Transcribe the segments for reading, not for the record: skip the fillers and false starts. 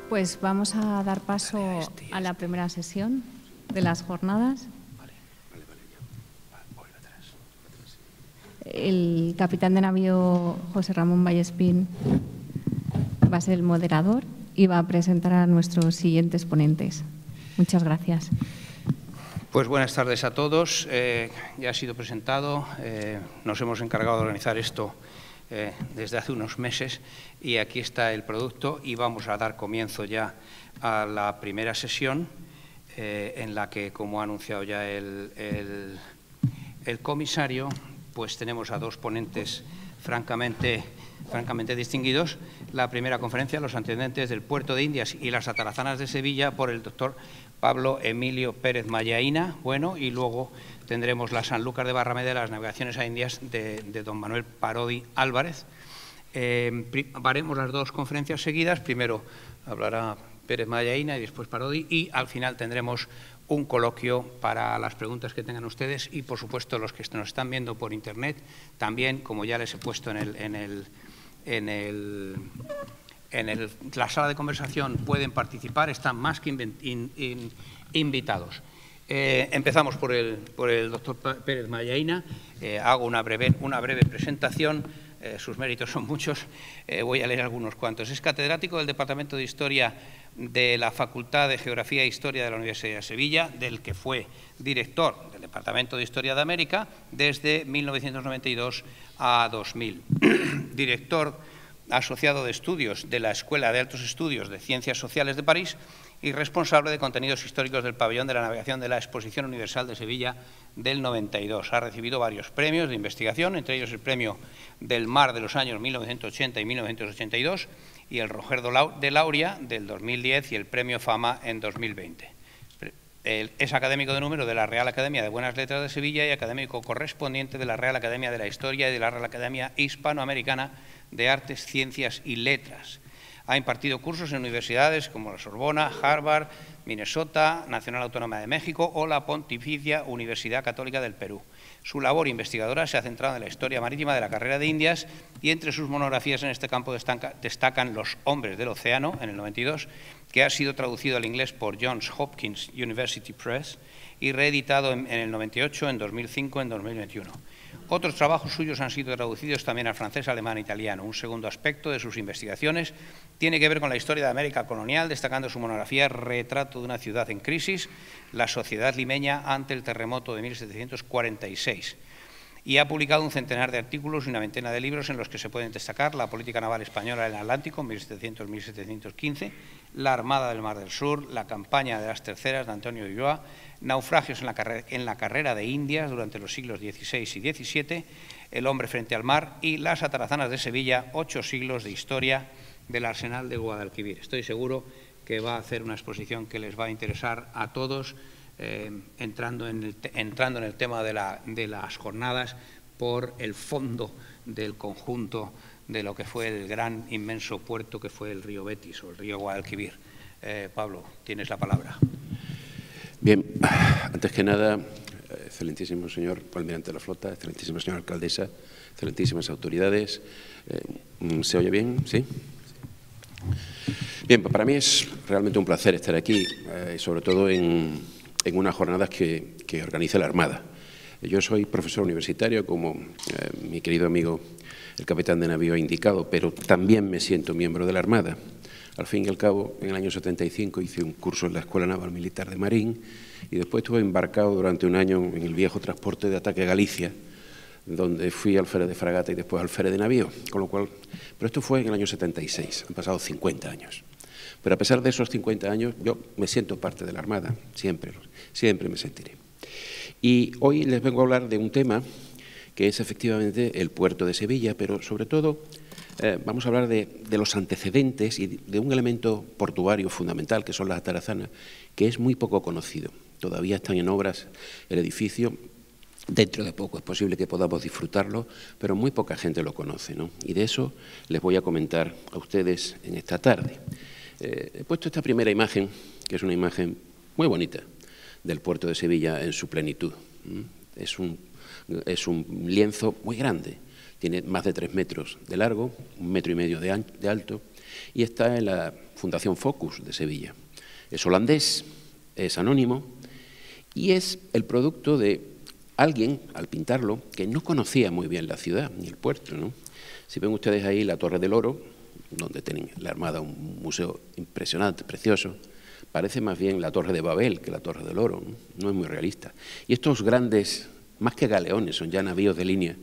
Pues vamos a dar paso a la primera sesión de las jornadas. El capitán de navío José Ramón Vallespín va a ser el moderador y va a presentar a nuestros siguientes ponentes. Muchas gracias. Pues buenas tardes a todos. Ya ha sido presentado. Nos hemos encargado de organizar esto desde hace unos meses y aquí está el producto y vamos a dar comienzo ya a la primera sesión en la que, como ha anunciado ya el comisario, pues tenemos a dos ponentes francamente distinguidos. La primera conferencia, Los antecedentes del Puerto de Indias y las atarazanas de Sevilla, por el doctor Pablo Emilio Pérez Mallaína, y luego tendremos la Sanlúcar de Barrameda, las navegaciones a Indias de don Manuel Parodi Álvarez. Haremos las dos conferencias seguidas, primero hablará Pérez Mallaína y después Parodi, y al final tendremos un coloquio para las preguntas que tengan ustedes y, por supuesto, los que nos están viendo por Internet, también, como ya les he puesto en la sala de conversación, pueden participar, están más que invitados. Empezamos por el doctor Pérez Mallaína. Hago una breve presentación. Sus méritos son muchos. Voy a leer algunos cuantos. Es catedrático del Departamento de Historia de la Facultad de Geografía e Historia de la Universidad de Sevilla, del que fue director del Departamento de Historia de América desde 1992 a 2000. Director asociado de estudios de la Escuela de Altos Estudios de Ciencias Sociales de París y responsable de contenidos históricos del Pabellón de la Navegación de la Exposición Universal de Sevilla del 92. Ha recibido varios premios de investigación, entre ellos el Premio del Mar de los años 1980 y 1982 y el Roger de Lauria del 2010 y el Premio Fama en 2020. Es académico de número de la Real Academia de Buenas Letras de Sevilla y académico correspondiente de la Real Academia de la Historia y de la Real Academia Hispanoamericana de Artes, Ciencias y Letras. Ha impartido cursos en universidades como la Sorbona, Harvard, Minnesota, Nacional Autónoma de México o la Pontificia Universidad Católica del Perú. Su labor investigadora se ha centrado en la historia marítima de la carrera de Indias y entre sus monografías en este campo destacan Los hombres del océano, en el 92, que ha sido traducido al inglés por Johns Hopkins University Press y reeditado en el 98, en 2005, en 2021. Otros trabajos suyos han sido traducidos también al francés, alemán e italiano. Un segundo aspecto de sus investigaciones tiene que ver con la historia de América colonial, destacando su monografía Retrato de una ciudad en crisis, la sociedad limeña ante el terremoto de 1746. Y ha publicado un centenar de artículos y una veintena de libros en los que se pueden destacar La política naval española en el Atlántico, 1700-1715, La Armada del Mar del Sur, La campaña de las Terceras de Antonio de Ulloa, Naufragios en la carrera de Indias durante los siglos XVI y XVII, El hombre frente al mar y Las atarazanas de Sevilla, 8 siglos de historia del arsenal de Guadalquivir. Estoy seguro que va a hacer una exposición que les va a interesar a todos, entrando en el tema de las jornadas por el fondo del conjunto de lo que fue el gran, inmenso puerto que fue el río Betis o el río Guadalquivir. Pablo, tienes la palabra. Bien, antes que nada, excelentísimo señor almirante de la flota, excelentísima señora alcaldesa, excelentísimas autoridades. ¿Se oye bien? ¿Sí? Bien, pues para mí es realmente un placer estar aquí, sobre todo en unas jornadas que organiza la Armada. Yo soy profesor universitario, como mi querido amigo el capitán de navío ha indicado, pero también me siento miembro de la Armada. Al fin y al cabo, en el año 75 hice un curso en la Escuela Naval Militar de Marín y después estuve embarcado durante un año en el viejo transporte de ataque a Galicia, donde fui alférez de fragata y después alférez de navío, con lo cual, pero esto fue en el año 76, han pasado 50 años. Pero a pesar de esos 50 años, yo me siento parte de la Armada, siempre me sentiré. Y hoy les vengo a hablar de un tema que es efectivamente el puerto de Sevilla, pero sobre todo vamos a hablar de los antecedentes y de un elemento portuario fundamental, que son las atarazanas, que es muy poco conocido. Todavía están en obras el edificio. Dentro de poco es posible que podamos disfrutarlo, pero muy poca gente lo conoce, ¿no? Y de eso les voy a comentar a ustedes en esta tarde. He puesto esta primera imagen, que es una imagen muy bonita del puerto de Sevilla en su plenitud. Es un lienzo muy grande, tiene más de 3 metros de largo, 1,5 metros de alto, y está en la Fundación Focus de Sevilla. Es holandés, es anónimo y es el producto de alguien, al pintarlo, que no conocía muy bien la ciudad ni el puerto, ¿no? Si ven ustedes ahí la Torre del Oro, donde tienen la Armada un museo impresionante, precioso, parece más bien la Torre de Babel que la Torre del Oro, no es muy realista. Y estos grandes, más que galeones, son ya navíos de línea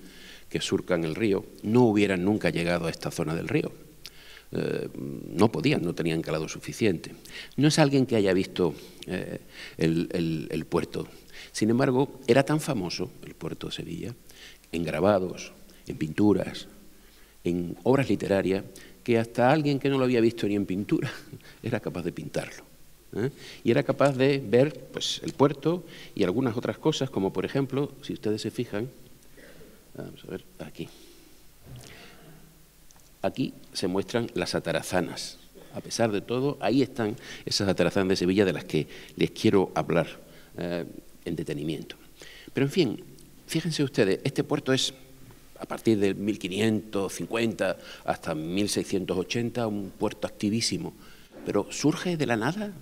que surcan el río, no hubieran nunca llegado a esta zona del río. No podían, no tenían calado suficiente. No es alguien que haya visto el puerto. Sin embargo, era tan famoso el puerto de Sevilla, en grabados, en pinturas, en obras literarias, que hasta alguien que no lo había visto ni en pintura era capaz de pintarlo. Y era capaz de ver pues, el puerto y algunas otras cosas, como por ejemplo, si ustedes se fijan, vamos a ver, aquí. Aquí se muestran las atarazanas. A pesar de todo, ahí están esas atarazanas de Sevilla de las que les quiero hablar en detenimiento. Pero en fin, fíjense ustedes, este puerto es, a partir del 1550 hasta 1680, un puerto activísimo. Pero ¿surge de la nada?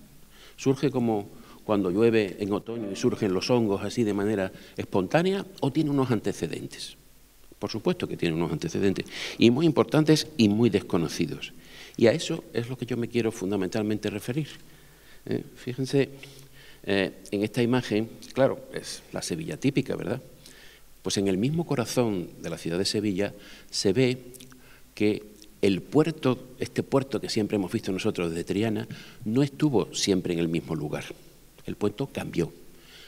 ¿Surge como cuando llueve en otoño y surgen los hongos así de manera espontánea? ¿O tiene unos antecedentes? Por supuesto que tiene unos antecedentes, y muy importantes y muy desconocidos. Y a eso es lo que yo me quiero fundamentalmente referir. Fíjense, en esta imagen, claro, es la Sevilla típica, ¿verdad? Pues en el mismo corazón de la ciudad de Sevilla se ve que el puerto, este puerto que siempre hemos visto nosotros desde Triana, no estuvo siempre en el mismo lugar. El puerto cambió.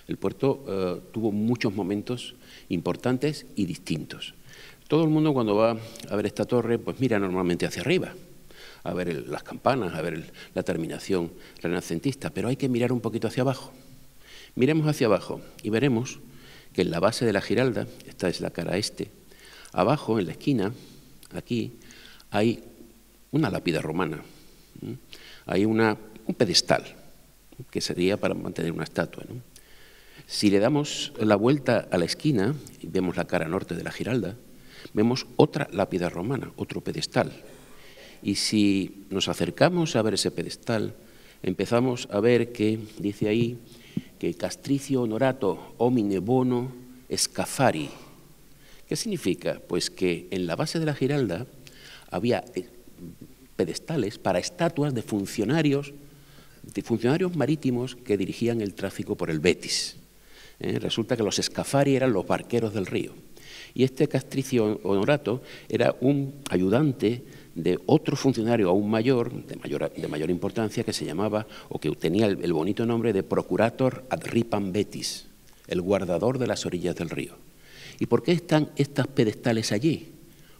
El puerto tuvo muchos momentos importantes y distintos. Todo el mundo cuando va a ver esta torre, pues mira normalmente hacia arriba, a ver las campanas, a ver la terminación renacentista, pero hay que mirar un poquito hacia abajo. Miremos hacia abajo y veremos que en la base de la Giralda, esta es la cara este, abajo en la esquina, aquí, hay una lápida romana, hay un pedestal, que sería para mantener una estatua, ¿no? Si le damos la vuelta a la esquina y vemos la cara norte de la Giralda, vemos otra lápida romana, otro pedestal. Y si nos acercamos a ver ese pedestal, empezamos a ver que dice ahí que Castricio Honorato homine bono scafari. ¿Qué significa? Pues que en la base de la Giralda había pedestales para estatuas de funcionarios marítimos que dirigían el tráfico por el Betis. Resulta que los scafari eran los barqueros del río. Y este Castricio Honorato era un ayudante de otro funcionario aún mayor, de mayor importancia, que se llamaba, o que tenía el bonito nombre de Procurator ad Ripam Betis, el guardador de las orillas del río. ¿Y por qué están estas pedestales allí?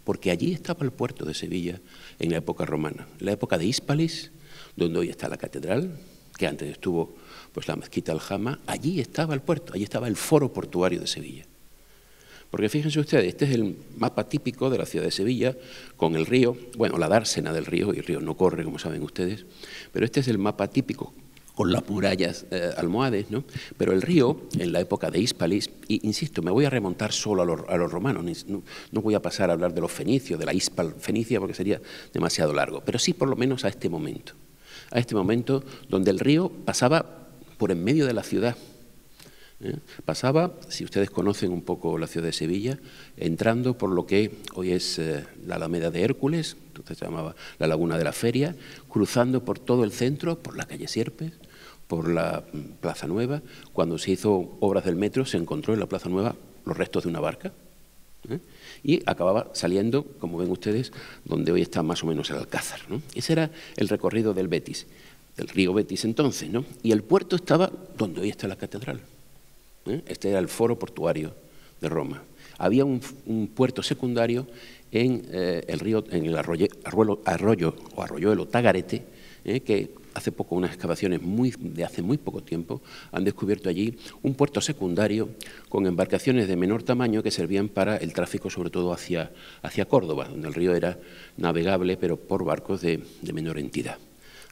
Porque allí estaba el puerto de Sevilla en la época romana, en la época de Hispalis, donde hoy está la catedral, que antes estuvo pues la mezquita Aljama, allí estaba el puerto, allí estaba el foro portuario de Sevilla. Porque fíjense ustedes, este es el mapa típico de la ciudad de Sevilla, con el río, bueno, la dársena del río, y el río no corre, como saben ustedes, pero este es el mapa típico, con las murallas almohades, ¿no? Pero el río, en la época de Hispalis, y insisto, me voy a remontar solo a los romanos, no voy a pasar a hablar de los fenicios, de la Hispal fenicia, porque sería demasiado largo, pero sí por lo menos a este momento donde el río pasaba por en medio de la ciudad. Pasaba, si ustedes conocen un poco la ciudad de Sevilla, entrando por lo que hoy es la Alameda de Hércules, entonces se llamaba la Laguna de la Feria, cruzando por todo el centro, por la calle Sierpes, por la Plaza Nueva. Cuando se hizo obras del metro, se encontró en la Plaza Nueva los restos de una barca, y acababa saliendo, como ven ustedes, donde hoy está más o menos el Alcázar, ¿no? Ese era el recorrido del Betis, del río Betis entonces, ¿no? Y el puerto estaba donde hoy está la catedral. Este era el foro portuario de Roma. Había un puerto secundario en el río, en el arroyuelo Tagarete, que hace poco, unas excavaciones de hace muy poco tiempo, han descubierto allí un puerto secundario con embarcaciones de menor tamaño que servían para el tráfico, sobre todo hacia Córdoba, donde el río era navegable, pero por barcos de menor entidad.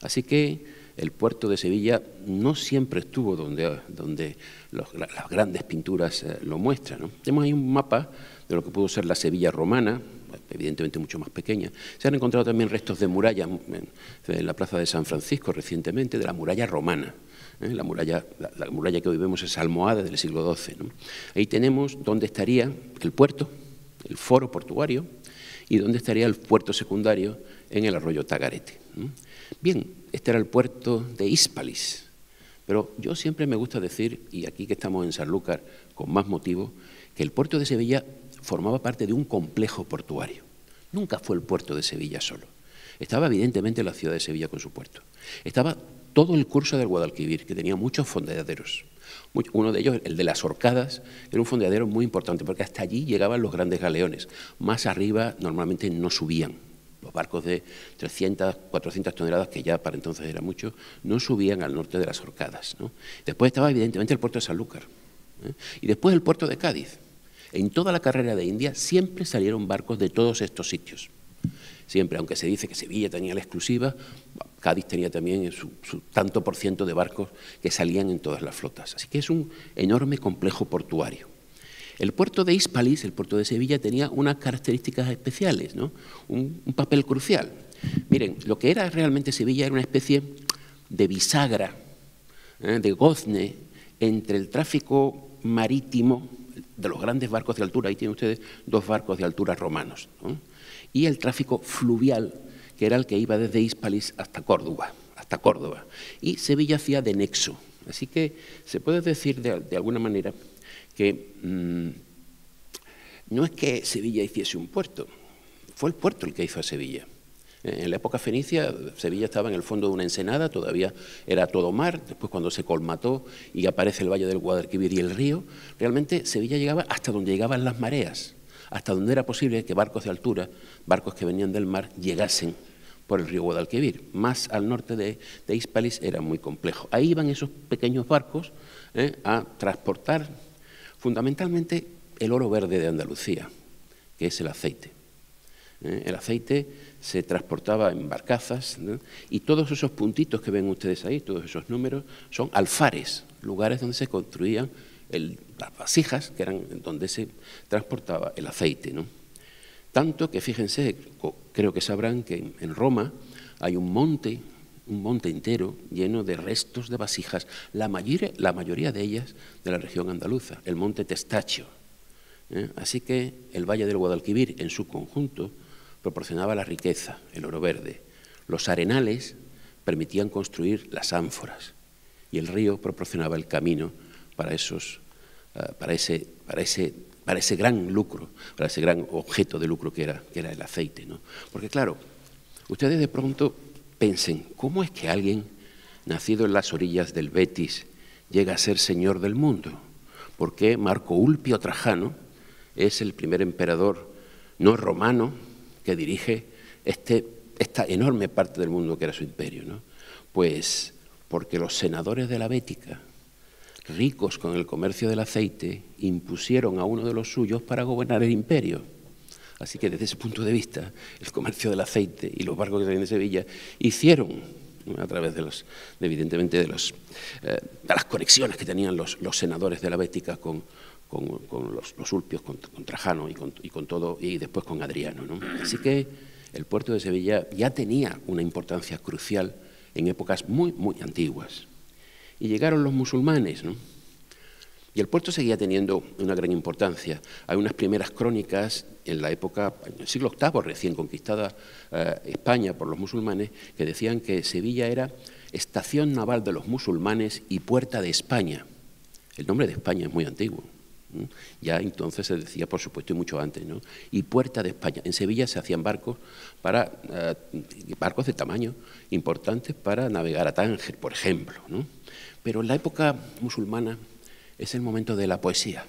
Así que el puerto de Sevilla no siempre estuvo donde las grandes pinturas lo muestran, ¿no? Tenemos ahí un mapa de lo que pudo ser la Sevilla romana, evidentemente mucho más pequeña. Se han encontrado también restos de murallas en la plaza de San Francisco recientemente, de la muralla romana. La muralla que hoy vemos es almohada del siglo XII, ¿no? Ahí tenemos dónde estaría el puerto, el foro portuario, y dónde estaría el puerto secundario en el arroyo Tagarete, ¿no? Bien, este era el puerto de Hispalis, pero yo siempre me gusta decir, y aquí que estamos en Sanlúcar con más motivo, que el puerto de Sevilla formaba parte de un complejo portuario. Nunca fue el puerto de Sevilla solo. Estaba evidentemente la ciudad de Sevilla con su puerto. Estaba todo el curso del Guadalquivir, que tenía muchos fondeaderos. Uno de ellos, el de las Orcadas, era un fondeadero muy importante, porque hasta allí llegaban los grandes galeones. Más arriba normalmente no subían. Los barcos de 300, 400 toneladas, que ya para entonces era mucho, no subían al norte de las Orcadas, ¿no? Después estaba evidentemente el puerto de Sanlúcar, ¿eh? Y después el puerto de Cádiz. En toda la carrera de India siempre salieron barcos de todos estos sitios. Siempre, aunque se dice que Sevilla tenía la exclusiva, Cádiz tenía también su tanto por ciento de barcos que salían en todas las flotas. Así que es un enorme complejo portuario. El puerto de Hispalis, el puerto de Sevilla, tenía unas características especiales, ¿no? Un papel crucial. Miren, lo que era realmente Sevilla era una especie de bisagra, de gozne, entre el tráfico marítimo de los grandes barcos de altura, ahí tienen ustedes 2 barcos de altura romanos, ¿no? Y el tráfico fluvial, que era el que iba desde Hispalis hasta Córdoba. Y Sevilla hacía de nexo. Así que se puede decir de alguna manera que no es que Sevilla hiciese un puerto, fue el puerto el que hizo a Sevilla. En la época fenicia, Sevilla estaba en el fondo de una ensenada, todavía era todo mar. Después, cuando se colmató y aparece el valle del Guadalquivir y el río, realmente Sevilla llegaba hasta donde llegaban las mareas, hasta donde era posible que barcos de altura, barcos que venían del mar, llegasen por el río Guadalquivir. Más al norte de Hispalis era muy complejo. Ahí iban esos pequeños barcos a transportar fundamentalmente el oro verde de Andalucía, que es el aceite. El aceite se transportaba en barcazas, ¿no? Y todos esos puntitos que ven ustedes ahí, todos esos números, son alfares, lugares donde se construían las vasijas, que eran donde se transportaba el aceite, ¿no? Tanto que, fíjense, creo que sabrán que en Roma hay un monte entero lleno de restos de vasijas, la mayoría de ellas de la región andaluza, el monte Testaccio. Así que el valle del Guadalquivir en su conjunto proporcionaba la riqueza, el oro verde. Los arenales permitían construir las ánforas y el río proporcionaba el camino para ese gran lucro, para ese gran objeto de lucro que era el aceite, ¿no? Porque claro, ustedes de pronto pensen, ¿cómo es que alguien nacido en las orillas del Betis llega a ser señor del mundo? ¿Por qué Marco Ulpio Trajano es el primer emperador no romano que dirige esta enorme parte del mundo que era su imperio, ¿no? Pues porque los senadores de la Bética, ricos con el comercio del aceite, impusieron a uno de los suyos para gobernar el imperio. Así que desde ese punto de vista, el comercio del aceite y los barcos que salían de Sevilla hicieron, ¿no?, a través evidentemente de las conexiones que tenían los senadores de la Bética con los Ulpios, con Trajano y con todo, y después con Adriano, ¿no? Así que el puerto de Sevilla ya tenía una importancia crucial en épocas muy, muy antiguas. Y llegaron los musulmanes, ¿no? Y el puerto seguía teniendo una gran importancia. Hay unas primeras crónicas en la época, en el siglo VIII, recién conquistada España por los musulmanes, que decían que Sevilla era estación naval de los musulmanes y puerta de España. El nombre de España es muy antiguo. Ya entonces se decía, por supuesto, y mucho antes, ¿no? Y puerta de España. En Sevilla se hacían barcos de tamaño importantes para navegar a Tánger, por ejemplo, ¿no? Pero en la época musulmana es el momento de la poesía.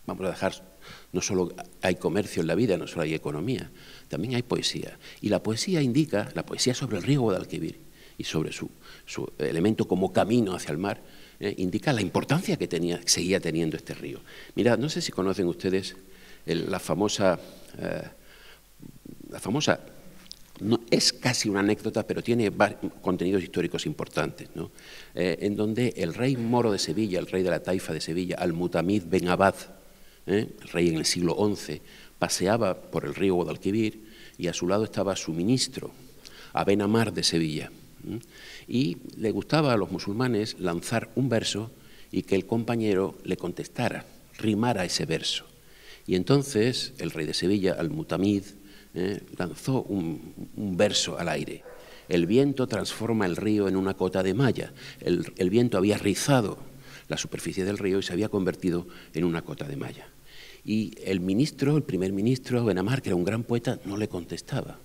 Vamos a dejar, no solo hay comercio en la vida, no solo hay economía, también hay poesía. Y la poesía indica, la poesía sobre el río Guadalquivir y sobre su elemento como camino hacia el mar, indica la importancia que seguía teniendo este río. Mirad, no sé si conocen ustedes la famosa, no, es casi una anécdota, pero tiene contenidos históricos importantes, ¿no? En donde el rey moro de Sevilla, el rey de la taifa de Sevilla, Al-Mutamid Ben Abad, el rey en el siglo XI, paseaba por el río Guadalquivir y a su lado estaba su ministro, Aben Amar de Sevilla. Y le gustaba a los musulmanes lanzar un verso y que el compañero le contestara, rimara ese verso. Y entonces el rey de Sevilla, Al-Mutamid, lanzó un verso al aire. El viento transforma el río en una cota de malla. El viento había rizado la superficie del río y se había convertido en una cota de malla. Y el primer ministro, Aben Amar, que era un gran poeta, no le contestaba.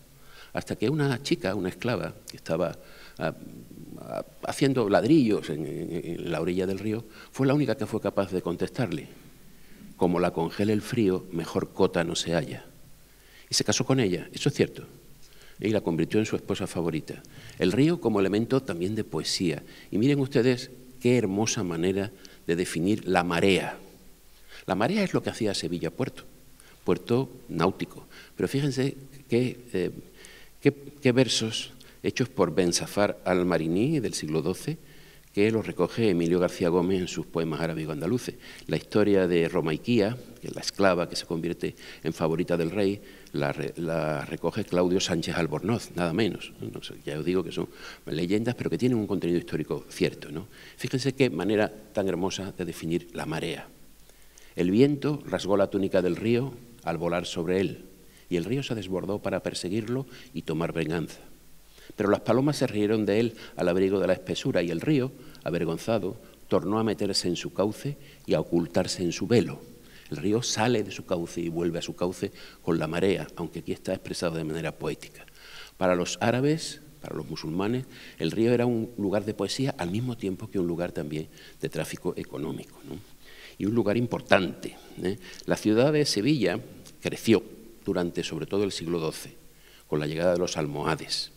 Hasta que una chica, una esclava, que estaba haciendo ladrillos en la orilla del río, fue la única que fue capaz de contestarle. Como la congela el frío, mejor cota no se halla. Y se casó con ella, eso es cierto, y la convirtió en su esposa favorita. El río como elemento también de poesía. Y miren ustedes qué hermosa manera de definir la marea. La marea es lo que hacía Sevilla puerto náutico. Pero fíjense qué versos hechos por Benzafar al-Marini del siglo XII, que los recoge Emilio García Gómez en sus poemas árabe-andaluces. La historia de Romaiquía, que es la esclava que se convierte en favorita del rey, la recoge Claudio Sánchez Albornoz, nada menos. No sé, ya os digo que son leyendas, pero que tienen un contenido histórico cierto, ¿no? Fíjense qué manera tan hermosa de definir la marea. El viento rasgó la túnica del río al volar sobre él, y el río se desbordó para perseguirlo y tomar venganza. Pero las palomas se rieron de él al abrigo de la espesura, y el río, avergonzado, tornó a meterse en su cauce y a ocultarse en su velo. El río sale de su cauce y vuelve a su cauce con la marea, aunque aquí está expresado de manera poética. Para los árabes, para los musulmanes, el río era un lugar de poesía al mismo tiempo que un lugar también de tráfico económico, ¿no? Y un lugar importante, ¿eh? La ciudad de Sevilla creció durante sobre todo el siglo XII, con la llegada de los almohades.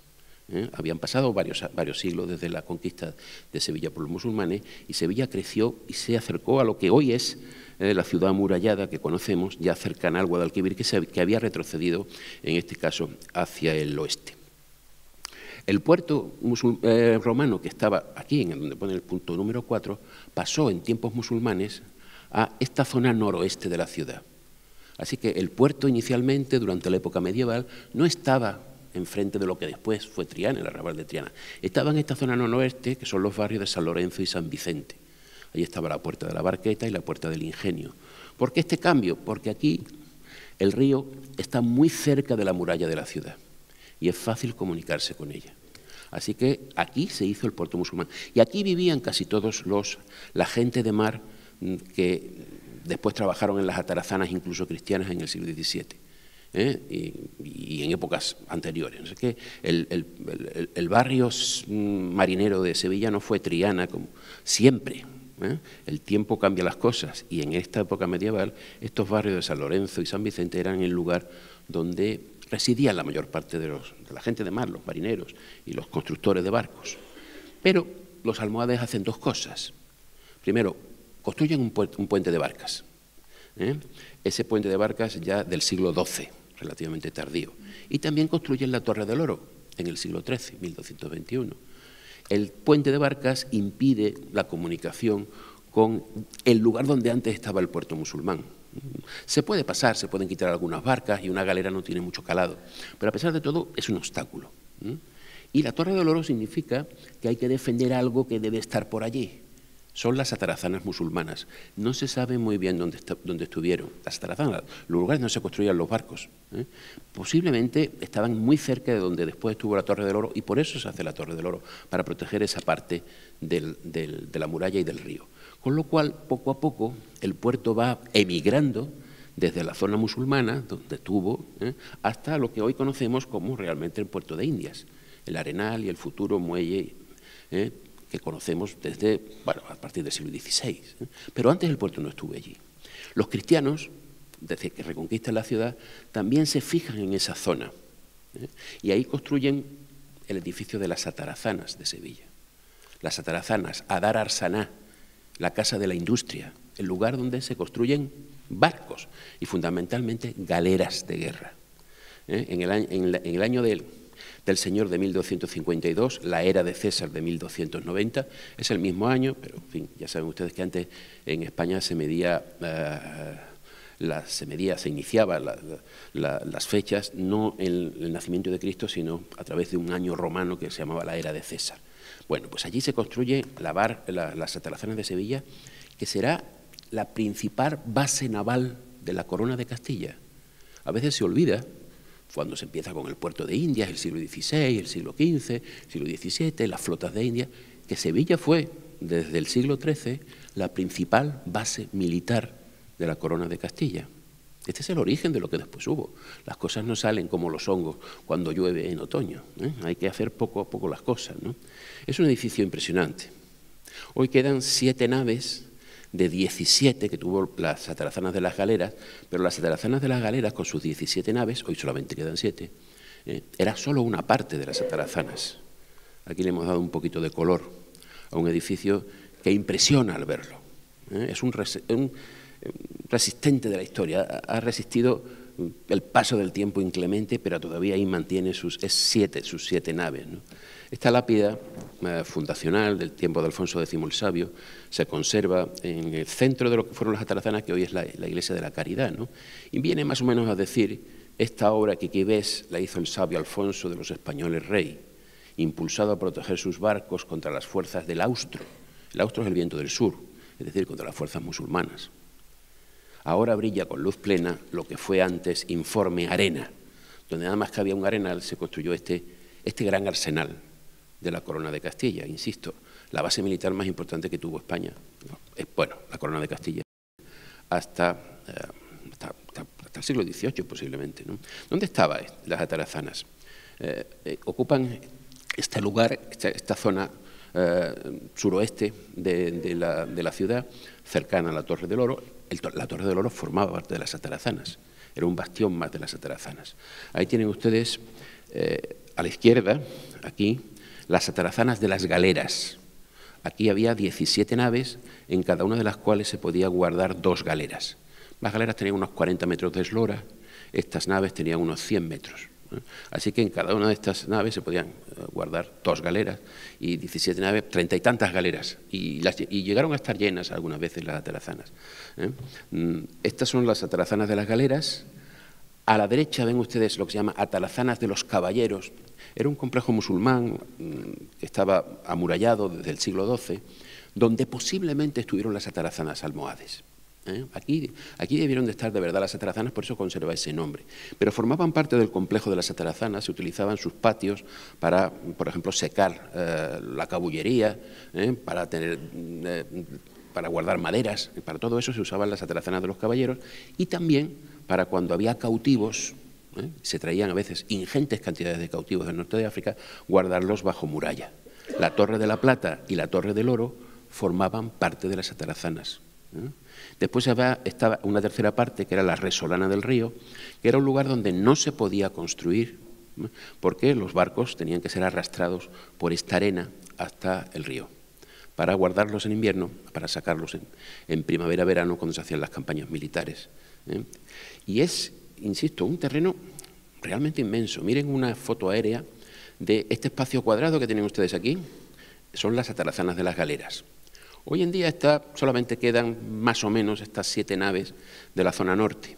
Habían pasado varios siglos desde la conquista de Sevilla por los musulmanes, y Sevilla creció y se acercó a lo que hoy es la ciudad amurallada que conocemos, ya cercana al Guadalquivir, que había retrocedido, en este caso, hacia el oeste. El puerto romano, que estaba aquí, en donde pone el punto número 4, pasó en tiempos musulmanes a esta zona noroeste de la ciudad. Así que el puerto inicialmente, durante la época medieval, no estaba enfrente de lo que después fue Triana, el arrabal de Triana. Estaba en esta zona noroeste, que son los barrios de San Lorenzo y San Vicente. Ahí estaba la Puerta de la Barqueta y la Puerta del Ingenio. ¿Por qué este cambio? Porque aquí el río está muy cerca de la muralla de la ciudad y es fácil comunicarse con ella. Así que aquí se hizo el puerto musulmán. Y aquí vivían casi todos la gente de mar que después trabajaron en las atarazanas, incluso cristianas, en el siglo XVII. Y en épocas anteriores. Así que el barrio marinero de Sevilla no fue Triana como siempre. El tiempo cambia las cosas, y en esta época medieval estos barrios de San Lorenzo y San Vicente eran el lugar donde residían la mayor parte de la gente de mar, los marineros y los constructores de barcos. Pero los almohades hacen dos cosas. Primero, construyen un puente de barcas. Ese puente de barcas ya del siglo XII, relativamente tardío. Y también construyen la Torre del Oro en el siglo XIII, 1221. El puente de barcas impide la comunicación con el lugar donde antes estaba el puerto musulmán. Se puede pasar, se pueden quitar algunas barcas y una galera no tiene mucho calado, pero a pesar de todo es un obstáculo. Y la Torre del Oro significa que hay que defender algo que debe estar por allí. Son las atarazanas musulmanas. No se sabe muy bien dónde estuvieron las atarazanas, los lugares donde se construían los barcos. Posiblemente estaban muy cerca de donde después estuvo la Torre del Oro, y por eso se hace la Torre del Oro, para proteger esa parte de la muralla y del río. Con lo cual, poco a poco, el puerto va emigrando desde la zona musulmana, donde estuvo, hasta lo que hoy conocemos como realmente el puerto de Indias, el Arenal y el futuro muelle, que conocemos desde, a partir del siglo XVI. Pero antes el puerto no estuvo allí. Los cristianos, desde que reconquistan la ciudad, también se fijan en esa zona, y ahí construyen el edificio de las atarazanas de Sevilla. Las atarazanas, Adar Arsaná, la casa de la industria, el lugar donde se construyen barcos y fundamentalmente galeras de guerra. En el año del Señor de 1252, la era de César de 1290, es el mismo año, pero en fin, ya saben ustedes que antes en España se medía se medía, se iniciaba las fechas no en el nacimiento de Cristo, sino a través de un año romano que se llamaba la era de César. Bueno, pues allí se construye las Atarazanas de Sevilla, que será la principal base naval de la Corona de Castilla. A veces se olvida, cuando se empieza con el puerto de Indias, el siglo XVI, el siglo XV, el siglo XVII, las flotas de India, que Sevilla fue, desde el siglo XIII, la principal base militar de la Corona de Castilla. Este es el origen de lo que después hubo. Las cosas no salen como los hongos cuando llueve en otoño, ¿eh? Hay que hacer poco a poco las cosas, ¿no? Es un edificio impresionante. Hoy quedan 7 naves de 17 que tuvo las Atarazanas de las Galeras, pero las Atarazanas de las Galeras, con sus 17 naves, hoy solamente quedan 7, era solo una parte de las Atarazanas. Aquí le hemos dado un poquito de color a un edificio que impresiona al verlo. Es un resistente de la historia, ha resistido el paso del tiempo inclemente, pero todavía ahí mantiene sus 7 naves, ¿no? Esta lápida fundacional del tiempo de Alfonso X el Sabio se conserva en el centro de lo que fueron las Atarazanas, que hoy es la Iglesia de la Caridad, ¿no? Y viene más o menos a decir: esta obra que aquí ves la hizo el sabio Alfonso de los españoles rey, impulsado a proteger sus barcos contra las fuerzas del austro. El austro es el viento del sur, es decir, contra las fuerzas musulmanas. Ahora brilla con luz plena lo que fue antes informe arena, donde nada más que había un arenal se construyó este gran arsenal de la Corona de Castilla. Insisto, la base militar más importante que tuvo España, bueno, la Corona de Castilla, hasta el siglo XVIII posiblemente, ¿no? ¿Dónde estaban las Atarazanas? Ocupan este lugar, esta zona suroeste de la ciudad, cercana a la Torre del Oro. La Torre del Oro formaba parte de las Atarazanas, era un bastión más de las Atarazanas. Ahí tienen ustedes, a la izquierda, aquí, las Atarazanas de las Galeras. Aquí había 17 naves, en cada una de las cuales se podía guardar 2 galeras. Las galeras tenían unos 40 metros de eslora, estas naves tenían unos 100 metros. Así que en cada una de estas naves se podían guardar 2 galeras, y 17 naves, 30 y tantas galeras, y llegaron a estar llenas algunas veces las Atarazanas. Estas son las Atarazanas de las Galeras. A la derecha ven ustedes lo que se llama Atarazanas de los Caballeros. Era un complejo musulmán que estaba amurallado desde el siglo XII, donde posiblemente estuvieron las Atarazanas almohades. Aquí debieron de estar de verdad las Atarazanas, por eso conserva ese nombre. Pero formaban parte del complejo de las Atarazanas, se utilizaban sus patios para, por ejemplo, secar la cabullería, para guardar maderas, para todo eso se usaban las Atarazanas de los Caballeros, y también para cuando había cautivos, se traían a veces ingentes cantidades de cautivos del norte de África, guardarlos bajo muralla. La Torre de la Plata y la Torre del Oro formaban parte de las Atarazanas. Después estaba una tercera parte, que era la Resolana del Río, que era un lugar donde no se podía construir, porque los barcos tenían que ser arrastrados por esta arena hasta el río, para guardarlos en invierno, para sacarlos en primavera-verano, cuando se hacían las campañas militares. Y es, insisto, un terreno realmente inmenso. Miren una foto aérea de este espacio cuadrado que tienen ustedes aquí, son las Atarazanas de las Galeras. Hoy en día solamente quedan más o menos estas 7 naves de la zona norte.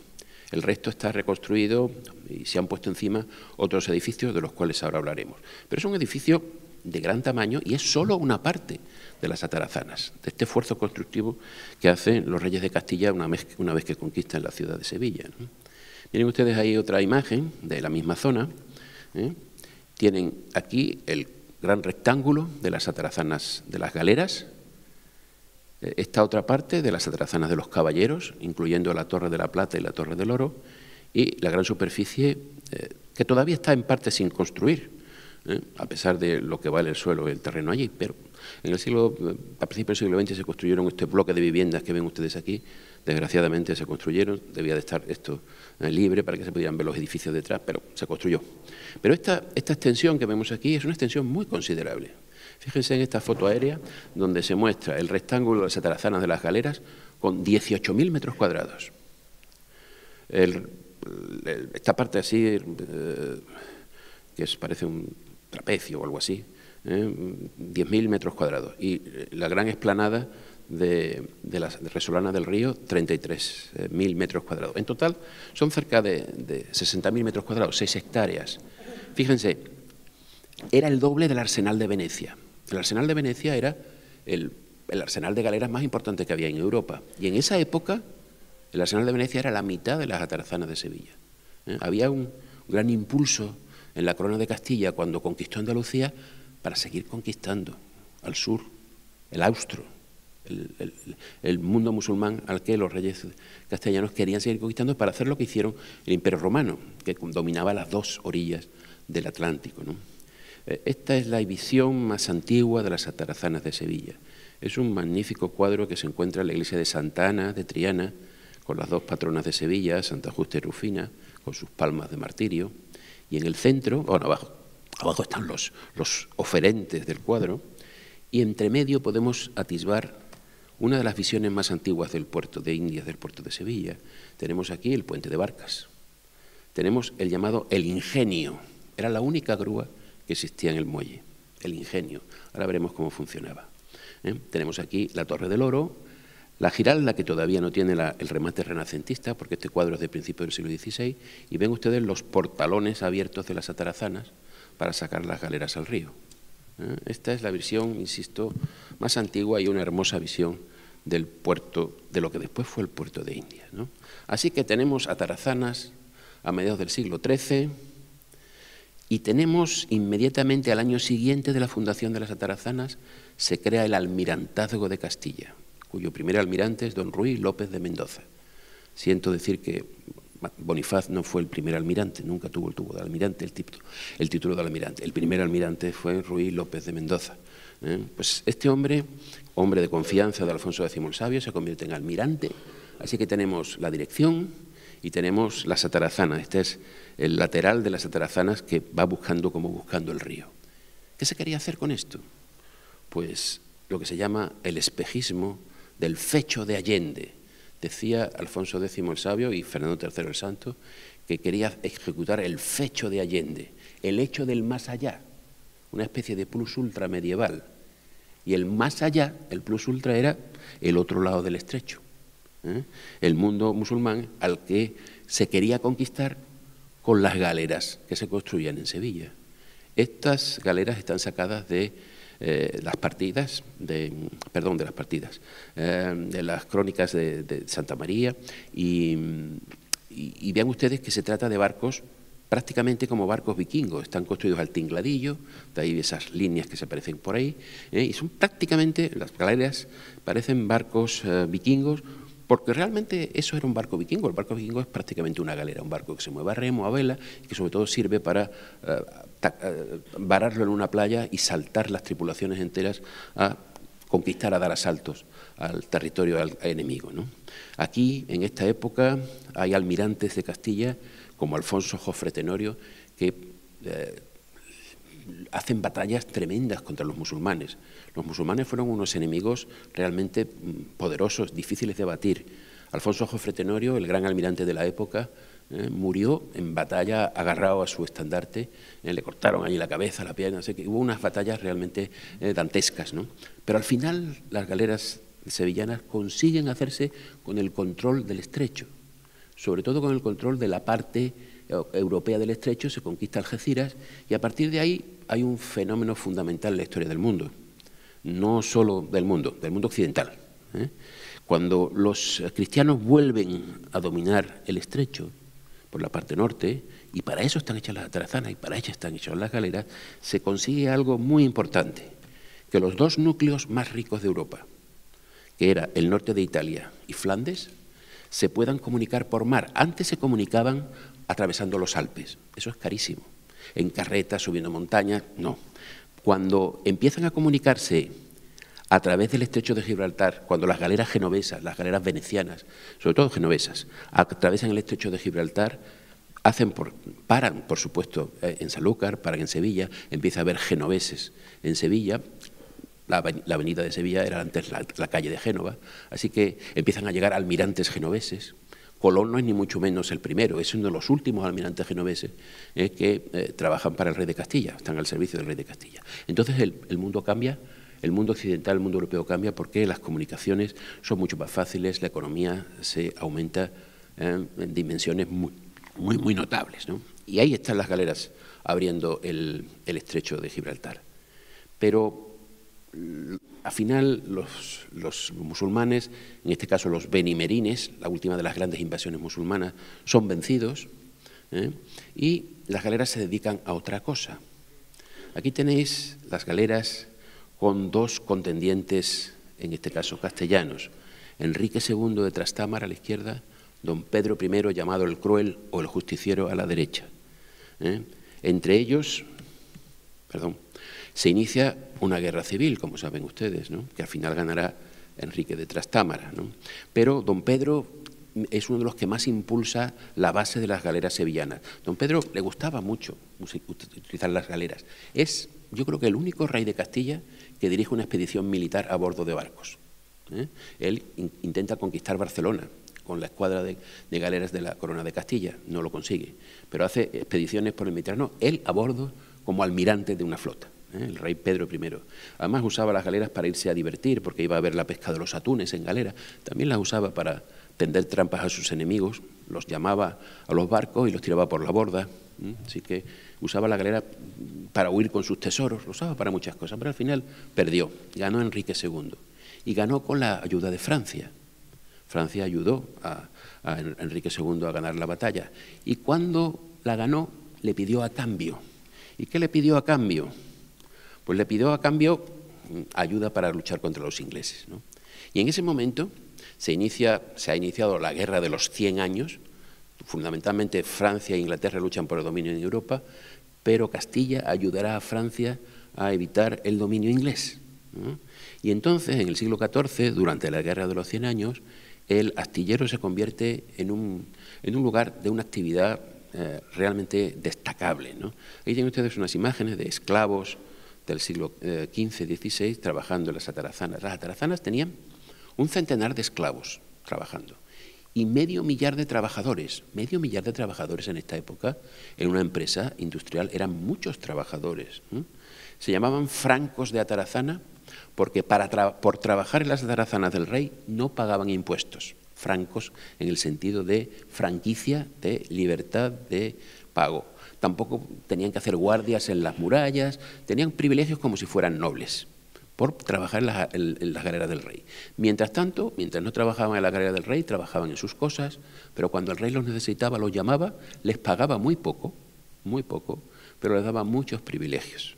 El resto está reconstruido y se han puesto encima otros edificios de los cuales ahora hablaremos. Pero es un edificio de gran tamaño y es solo una parte de las Atarazanas, de este esfuerzo constructivo que hacen los reyes de Castilla una vez que conquistan la ciudad de Sevilla, ¿no? Miren ustedes ahí otra imagen de la misma zona. Tienen aquí el gran rectángulo de las Atarazanas de las Galeras. Esta otra parte de las Atarazanas de los Caballeros, incluyendo la Torre de la Plata y la Torre del Oro, y la gran superficie que todavía está en parte sin construir, a pesar de lo que vale el suelo y el terreno allí, pero a principios del siglo XX se construyeron este bloque de viviendas que ven ustedes aquí. Desgraciadamente se construyeron, debía de estar esto libre para que se pudieran ver los edificios detrás, pero se construyó. Pero esta extensión que vemos aquí es una extensión muy considerable. Fíjense en esta foto aérea donde se muestra el rectángulo de las Atarazanas de las Galeras con 18.000 metros cuadrados. Esta parte así, que parece un trapecio o algo así, 10.000 metros cuadrados. Y la gran explanada de la Resolana del Río, 33.000 metros cuadrados. En total son cerca de 60.000 metros cuadrados, 6 hectáreas. Fíjense, era el doble del Arsenal de Venecia. El Arsenal de Venecia era el arsenal de galeras más importante que había en Europa. Y en esa época, el Arsenal de Venecia era la mitad de las atarazanas de Sevilla. Había un gran impulso en la corona de Castilla cuando conquistó Andalucía para seguir conquistando al sur, el austro, el mundo musulmán al que los reyes castellanos querían seguir conquistando para hacer lo que hicieron el Imperio Romano, que dominaba las dos orillas del Atlántico, ¿no? Esta es la visión más antigua de las atarazanas de Sevilla. Es un magnífico cuadro que se encuentra en la iglesia de Santa Ana de Triana, con las dos patronas de Sevilla, Santa Justa y Rufina, con sus palmas de martirio. Y en el centro, bueno, abajo están los oferentes del cuadro, y entre medio podemos atisbar una de las visiones más antiguas del puerto de Indias, del puerto de Sevilla. Tenemos aquí el puente de barcas. Tenemos el llamado El Ingenio. Era la única grúa que existía en el muelle, El Ingenio. Ahora veremos cómo funcionaba. Tenemos aquí la Torre del Oro, la Giralda, que todavía no tiene el remate renacentista, porque este cuadro es de principios del siglo XVI, y ven ustedes los portalones abiertos de las atarazanas para sacar las galeras al río. Esta es la visión, insisto, más antigua y una hermosa visión del puerto, de lo que después fue el puerto de Indias, ¿no? Así que tenemos atarazanas a mediados del siglo XIII y tenemos inmediatamente al año siguiente de la fundación de las atarazanas se crea el Almirantazgo de Castilla, cuyo primer almirante es don Ruy López de Mendoza. Siento decir que Bonifaz no fue el primer almirante, nunca tuvo de almirante el título de almirante. El primer almirante fue Ruy López de Mendoza. Pues este hombre de confianza de Alfonso X el Sabio, se convierte en almirante. Así que tenemos la dirección y tenemos las atarazanas. Este es el lateral de las atarazanas que va buscando el río. ¿Qué se quería hacer con esto? Pues lo que se llama el espejismo del fecho de Allende. Decía Alfonso X el Sabio y Fernando III el Santo que quería ejecutar el fecho de Allende, el hecho del más allá, una especie de plus ultra medieval. Y el más allá, el plus ultra, era el otro lado del estrecho, el mundo musulmán al que se quería conquistar con las galeras que se construían en Sevilla. Estas galeras están sacadas de las crónicas de Santa María y vean ustedes que se trata de barcos prácticamente como barcos vikingos, están construidos al tingladillo, de ahí esas líneas que se aparecen por ahí, y son prácticamente, las galeras parecen barcos vikingos, porque realmente eso era un barco vikingo. El barco vikingo es prácticamente una galera, un barco que se mueve a remo, a vela, y que sobre todo sirve para vararlo en una playa y saltar las tripulaciones enteras a conquistar, a dar asaltos al territorio enemigo, ¿no? Aquí, en esta época, hay almirantes de Castilla, como Alfonso Jofre Tenorio, que hacen batallas tremendas contra los musulmanes. Los musulmanes fueron unos enemigos realmente poderosos, difíciles de batir. Alfonso Jofre Tenorio, el gran almirante de la época, murió en batalla agarrado a su estandarte, le cortaron allí la cabeza, la pierna, así que hubo unas batallas realmente dantescas, ¿no? Pero al final las galeras sevillanas consiguen hacerse con el control del estrecho, sobre todo con el control de la parte europea del estrecho. Se conquista Algeciras y a partir de ahí hay un fenómeno fundamental en la historia del mundo, no solo del mundo occidental. Cuando los cristianos vuelven a dominar el estrecho por la parte norte, y para eso están hechas las atarazanas y para eso están hechas las galeras, se consigue algo muy importante, que los dos núcleos más ricos de Europa, que era el norte de Italia y Flandes, se puedan comunicar por mar. Antes se comunicaban atravesando los Alpes, eso es carísimo, en carretas, subiendo montañas, no. Cuando empiezan a comunicarse a través del estrecho de Gibraltar, cuando las galeras genovesas, las galeras venecianas, sobre todo genovesas, atravesan el estrecho de Gibraltar, paran, por supuesto, en Sanlúcar, paran en Sevilla, empieza a haber genoveses en Sevilla. La avenida de Sevilla era antes la calle de Génova, así que empiezan a llegar almirantes genoveses. Colón no es ni mucho menos el primero, es uno de los últimos almirantes genoveses que trabajan para el rey de Castilla, están al servicio del rey de Castilla. Entonces el mundo cambia, el mundo occidental, el mundo europeo cambia porque las comunicaciones son mucho más fáciles, la economía se aumenta en dimensiones muy notables, ¿no? Y ahí están las galeras abriendo el estrecho de Gibraltar. Pero al final los musulmanes, en este caso los benimerines, la última de las grandes invasiones musulmanas, son vencidos, y las galeras se dedican a otra cosa. Aquí tenéis las galeras con dos contendientes, en este caso castellanos, Enrique II de Trastámara a la izquierda, don Pedro I llamado el Cruel o el Justiciero a la derecha. Entre ellos, se inicia una guerra civil, como saben ustedes, ¿no?, que al final ganará Enrique de Trastámara, ¿no? Pero don Pedro es uno de los que más impulsa la base de las galeras sevillanas. Don Pedro le gustaba mucho utilizar las galeras. Es, yo creo que el único rey de Castilla que dirige una expedición militar a bordo de barcos. Él intenta conquistar Barcelona con la escuadra de galeras de la Corona de Castilla, no lo consigue, pero hace expediciones por el Mediterráneo, él a bordo como almirante de una flota, el rey Pedro I. Además usaba las galeras para irse a divertir, porque iba a ver la pesca de los atunes en galera, también las usaba para tender trampas a sus enemigos, los llamaba a los barcos y los tiraba por la borda, así que usaba la galera para huir con sus tesoros, lo usaba para muchas cosas, pero al final perdió, ganó Enrique II y ganó con la ayuda de Francia. Francia ayudó a Enrique II a ganar la batalla y cuando la ganó le pidió a cambio. ¿Y qué le pidió a cambio? Pues le pidió a cambio ayuda para luchar contra los ingleses, ¿no? Y en ese momento se ha iniciado la Guerra de los 100 años, fundamentalmente Francia e Inglaterra luchan por el dominio en Europa, pero Castilla ayudará a Francia a evitar el dominio inglés, ¿no? Y entonces, en el siglo XIV, durante la Guerra de los 100 años, el astillero se convierte en un lugar de una actividad realmente destacable, ¿no? Ahí tienen ustedes unas imágenes de esclavos del siglo XV-XVI trabajando en las atarazanas. Las atarazanas tenían un centenar de esclavos trabajando y medio millar de trabajadores en esta época, en una empresa industrial, eran muchos trabajadores, ¿no? Se llamaban francos de atarazana porque por trabajar en las atarazanas del rey no pagaban impuestos, francos en el sentido de franquicia, de libertad de pago. Tampoco tenían que hacer guardias en las murallas, tenían privilegios como si fueran nobles por trabajar en las galeras del rey. Mientras tanto, mientras no trabajaban en la galera del rey, trabajaban en sus cosas, pero cuando el rey los necesitaba, los llamaba, les pagaba muy poco, pero les daba muchos privilegios.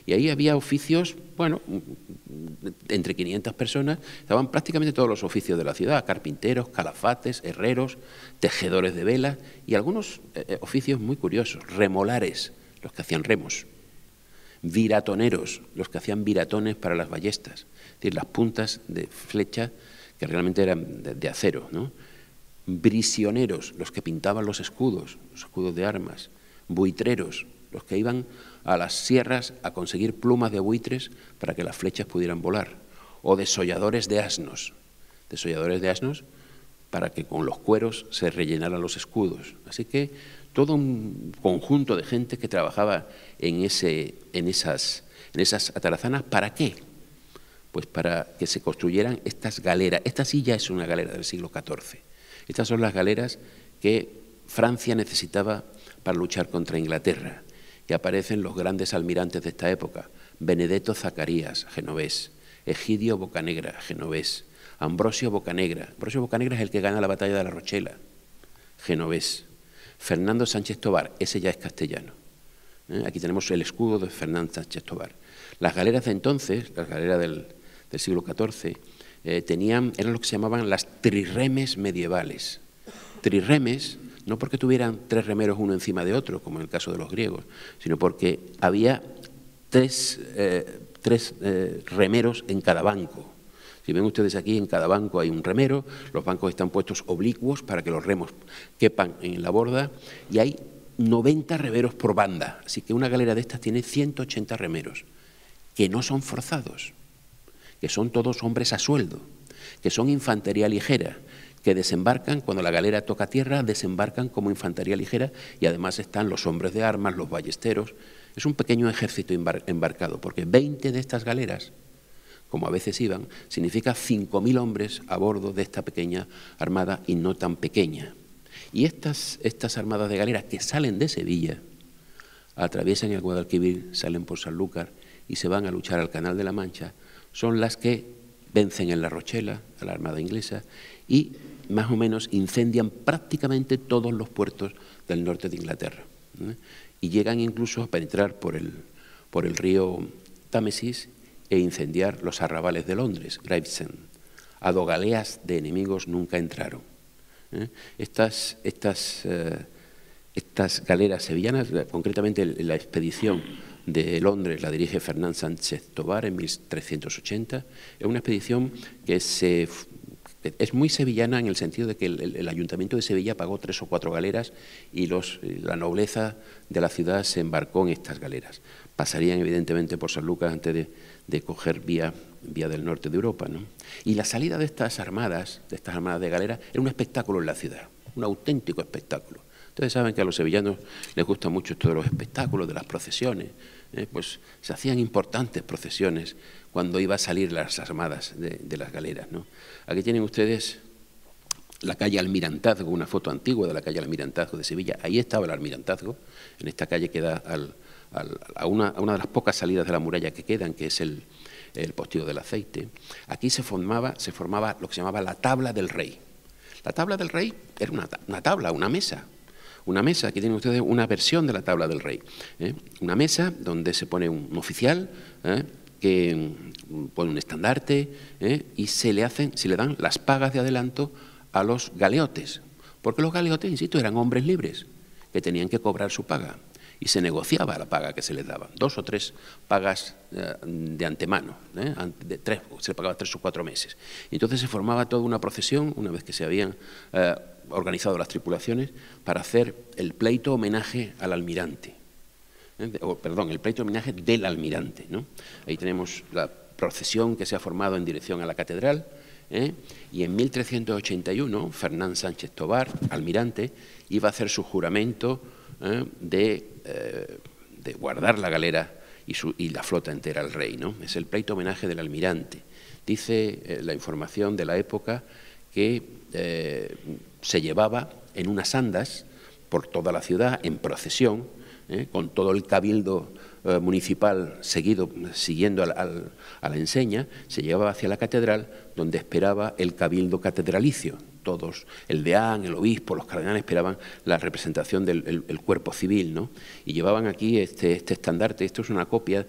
Y ahí había oficios, bueno, entre 500 personas, estaban prácticamente todos los oficios de la ciudad, carpinteros, calafates, herreros, tejedores de velas y algunos oficios muy curiosos, remolares, los que hacían remos, viratoneros, los que hacían viratones para las ballestas, es decir, las puntas de flecha que realmente eran de acero, ¿no? Brisioneros, los que pintaban los escudos de armas, buitreros, los que iban a las sierras a conseguir plumas de buitres para que las flechas pudieran volar, o desolladores de asnos para que con los cueros se rellenaran los escudos. Así que todo un conjunto de gente que trabajaba en esas atarazanas. ¿Para qué? Pues para que se construyeran estas galeras. Esta sí ya es una galera del siglo XIV. Estas son las galeras que Francia necesitaba para luchar contra Inglaterra. Y aparecen los grandes almirantes de esta época: Benedetto Zacarías, genovés; Egidio Bocanegra, genovés; Ambrosio Bocanegra. Ambrosio Bocanegra es el que gana la batalla de la Rochela, genovés; Fernando Sánchez Tobar, ese ya es castellano. Aquí tenemos el escudo de Fernando Sánchez Tobar. Las galeras de entonces, las galeras del siglo XIV, eran lo que se llamaban las trirremes medievales. Trirremes, no porque tuvieran tres remeros uno encima de otro, como en el caso de los griegos, sino porque había tres remeros en cada banco. Si ven ustedes aquí, en cada banco hay un remero, los bancos están puestos oblicuos para que los remos quepan en la borda, y hay 90 remeros por banda, así que una galera de estas tiene 180 remeros, que no son forzados, que son todos hombres a sueldo, que son infantería ligera, que desembarcan, cuando la galera toca tierra, desembarcan como infantería ligera, y además están los hombres de armas, los ballesteros. Es un pequeño ejército embarcado, porque 20 de estas galeras como a veces iban, significa 5.000 hombres a bordo de esta pequeña armada y no tan pequeña. Y estas armadas de galeras que salen de Sevilla, atraviesan el Guadalquivir, salen por Sanlúcar y se van a luchar al Canal de la Mancha, son las que vencen en La Rochela a la armada inglesa y más o menos incendian prácticamente todos los puertos del norte de Inglaterra, ¿eh? Y llegan incluso a penetrar por el río Támesis e incendiar los arrabales de Londres, Gravesend. A dogaleas de enemigos nunca entraron, ¿eh? Estas galeras sevillanas, concretamente la expedición de Londres la dirige Fernán Sánchez Tobar en 1380, es una expedición que es muy sevillana en el sentido de que el Ayuntamiento de Sevilla pagó 3 o 4 galeras y la nobleza de la ciudad se embarcó en estas galeras. Pasarían evidentemente por Sanlúcar antes de coger vía del norte de Europa, ¿no? Y la salida de estas armadas de galeras era un espectáculo en la ciudad, un auténtico espectáculo. Ustedes saben que a los sevillanos les gusta mucho todos los espectáculos de las procesiones, pues se hacían importantes procesiones cuando iba a salir las armadas de las galeras, ¿no? Aquí tienen ustedes la calle Almirantazgo, una foto antigua de la calle Almirantazgo de Sevilla. Ahí estaba el Almirantazgo, en esta calle que da a una de las pocas salidas de la muralla que quedan, que es el Postigo del Aceite. Aquí se formaba lo que se llamaba la Tabla del Rey. La Tabla del Rey era una tabla, una mesa. Una mesa, aquí tienen ustedes una versión de la Tabla del Rey, ¿eh? Una mesa donde se pone un oficial, que pone un estandarte, y se le dan las pagas de adelanto a los galeotes, porque los galeotes, insisto, eran hombres libres que tenían que cobrar su paga y se negociaba la paga que se les daba, 2 o 3 pagas de antemano, se pagaba 3 o 4 meses. Y entonces se formaba toda una procesión, una vez que se habían organizado las tripulaciones, para hacer el pleito homenaje al almirante, el pleito homenaje del almirante, ¿no? Ahí tenemos la procesión que se ha formado en dirección a la catedral, y en 1381 Fernán Sánchez Tobar, almirante, iba a hacer su juramento de guardar la galera y la flota entera al rey, ¿no? Es el pleito homenaje del almirante. Dice la información de la época que se llevaba en unas andas por toda la ciudad en procesión, con todo el cabildo municipal siguiendo a la enseña, se llevaba hacia la catedral, donde esperaba el cabildo catedralicio. Todos, el deán, el obispo, los cardenales, esperaban la representación del cuerpo civil, ¿no? Y llevaban aquí este estandarte. Esto es una copia,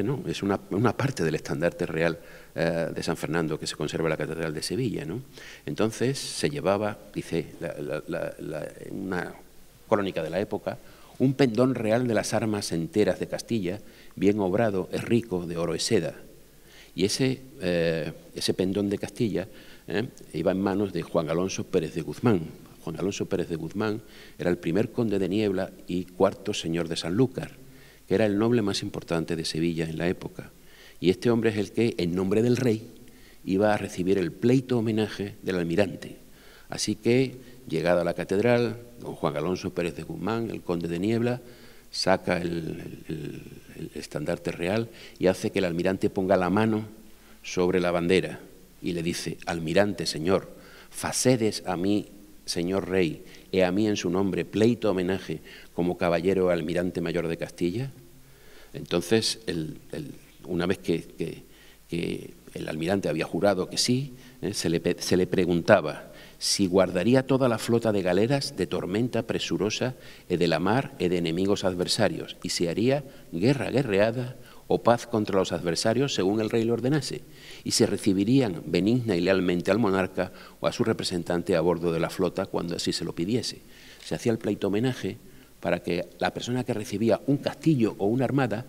no, es una parte del estandarte real de San Fernando que se conserva en la Catedral de Sevilla, ¿no? Entonces se llevaba, dice una crónica de la época, un pendón real de las armas enteras de Castilla, bien obrado, es rico, de oro y seda. Y ese pendón de Castilla iba en manos de Juan Alonso Pérez de Guzmán. Juan Alonso Pérez de Guzmán era el primer conde de Niebla y cuarto señor de Sanlúcar, que era el noble más importante de Sevilla en la época. Y este hombre es el que, en nombre del rey, iba a recibir el pleito homenaje del almirante. Así que, llegada a la catedral, don Juan Alonso Pérez de Guzmán, el conde de Niebla, saca el estandarte real y hace que el almirante ponga la mano sobre la bandera y le dice: almirante, señor, facedes a mí, señor rey, e a mí en su nombre pleito homenaje como caballero almirante mayor de Castilla. Entonces, una vez que el almirante había jurado que sí, se le preguntaba si guardaría toda la flota de galeras de tormenta presurosa e de la mar e de enemigos adversarios, y si haría guerreada o paz contra los adversarios según el rey lo ordenase, y se recibirían benigna y lealmente al monarca o a su representante a bordo de la flota cuando así se lo pidiese. Se hacía el pleito homenaje para que la persona que recibía un castillo o una armada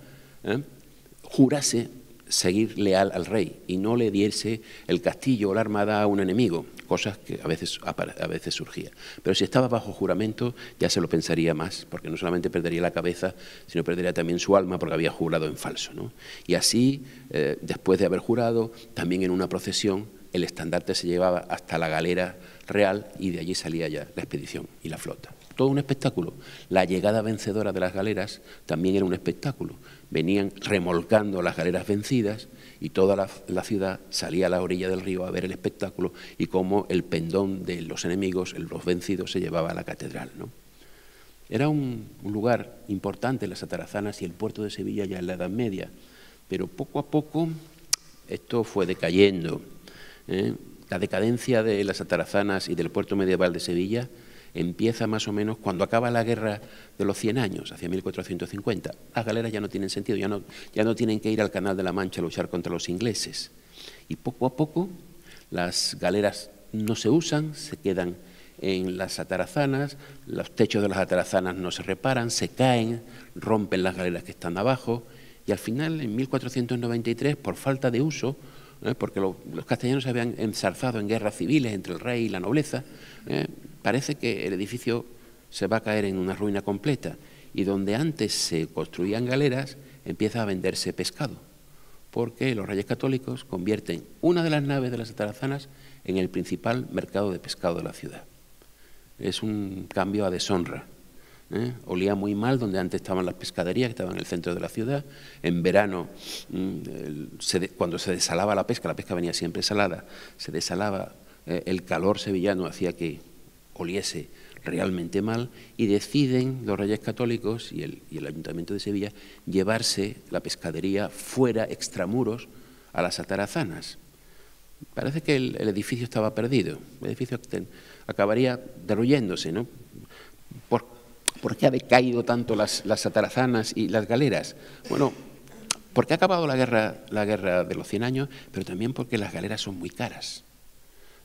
jurase seguir leal al rey y no le diese el castillo o la armada a un enemigo, cosas que a veces surgía. Pero si estaba bajo juramento ya se lo pensaría más, porque no solamente perdería la cabeza, sino perdería también su alma, porque había jurado en falso, ¿no? Y así, después de haber jurado, también en una procesión, el estandarte se llevaba hasta la galera real y de allí salía ya la expedición y la flota. todo un espectáculo. La llegada vencedora de las galeras también era un espectáculo. Venían remolcando las galeras vencidas y toda la ciudad salía a la orilla del río a ver el espectáculo y cómo el pendón de los enemigos, los vencidos, se llevaba a la catedral, ¿no? Era un lugar importante, las atarazanas y el puerto de Sevilla ya en la Edad Media, pero poco a poco esto fue decayendo. La decadencia de las atarazanas y del puerto medieval de Sevilla empieza más o menos cuando acaba la guerra de los 100 años, hacia 1450. Las galeras ya no tienen sentido, ya no tienen que ir al Canal de la Mancha a luchar contra los ingleses. Y poco a poco las galeras no se usan, se quedan en las atarazanas, los techos de las atarazanas no se reparan, se caen, rompen las galeras que están abajo y al final, en 1493, por falta de uso, porque los castellanos se habían enzarzado en guerras civiles entre el rey y la nobleza, parece que el edificio se va a caer en una ruina completa y donde antes se construían galeras empieza a venderse pescado, porque los reyes católicos convierten una de las naves de las atarazanas en el principal mercado de pescado de la ciudad. Es un cambio a deshonra. Olía muy mal donde antes estaban las pescaderías, que estaban en el centro de la ciudad. En verano, cuando se desalaba la pesca venía siempre salada, se desalaba, el calor sevillano hacía que oliese realmente mal y deciden los reyes católicos y el Ayuntamiento de Sevilla llevarse la pescadería fuera, extramuros, a las atarazanas. Parece que el edificio estaba perdido, el edificio acabaría derruyéndose, ¿no? ¿Por qué ha decaído tanto las atarazanas y las galeras? Bueno, porque ha acabado la guerra de los 100 años, pero también porque las galeras son muy caras.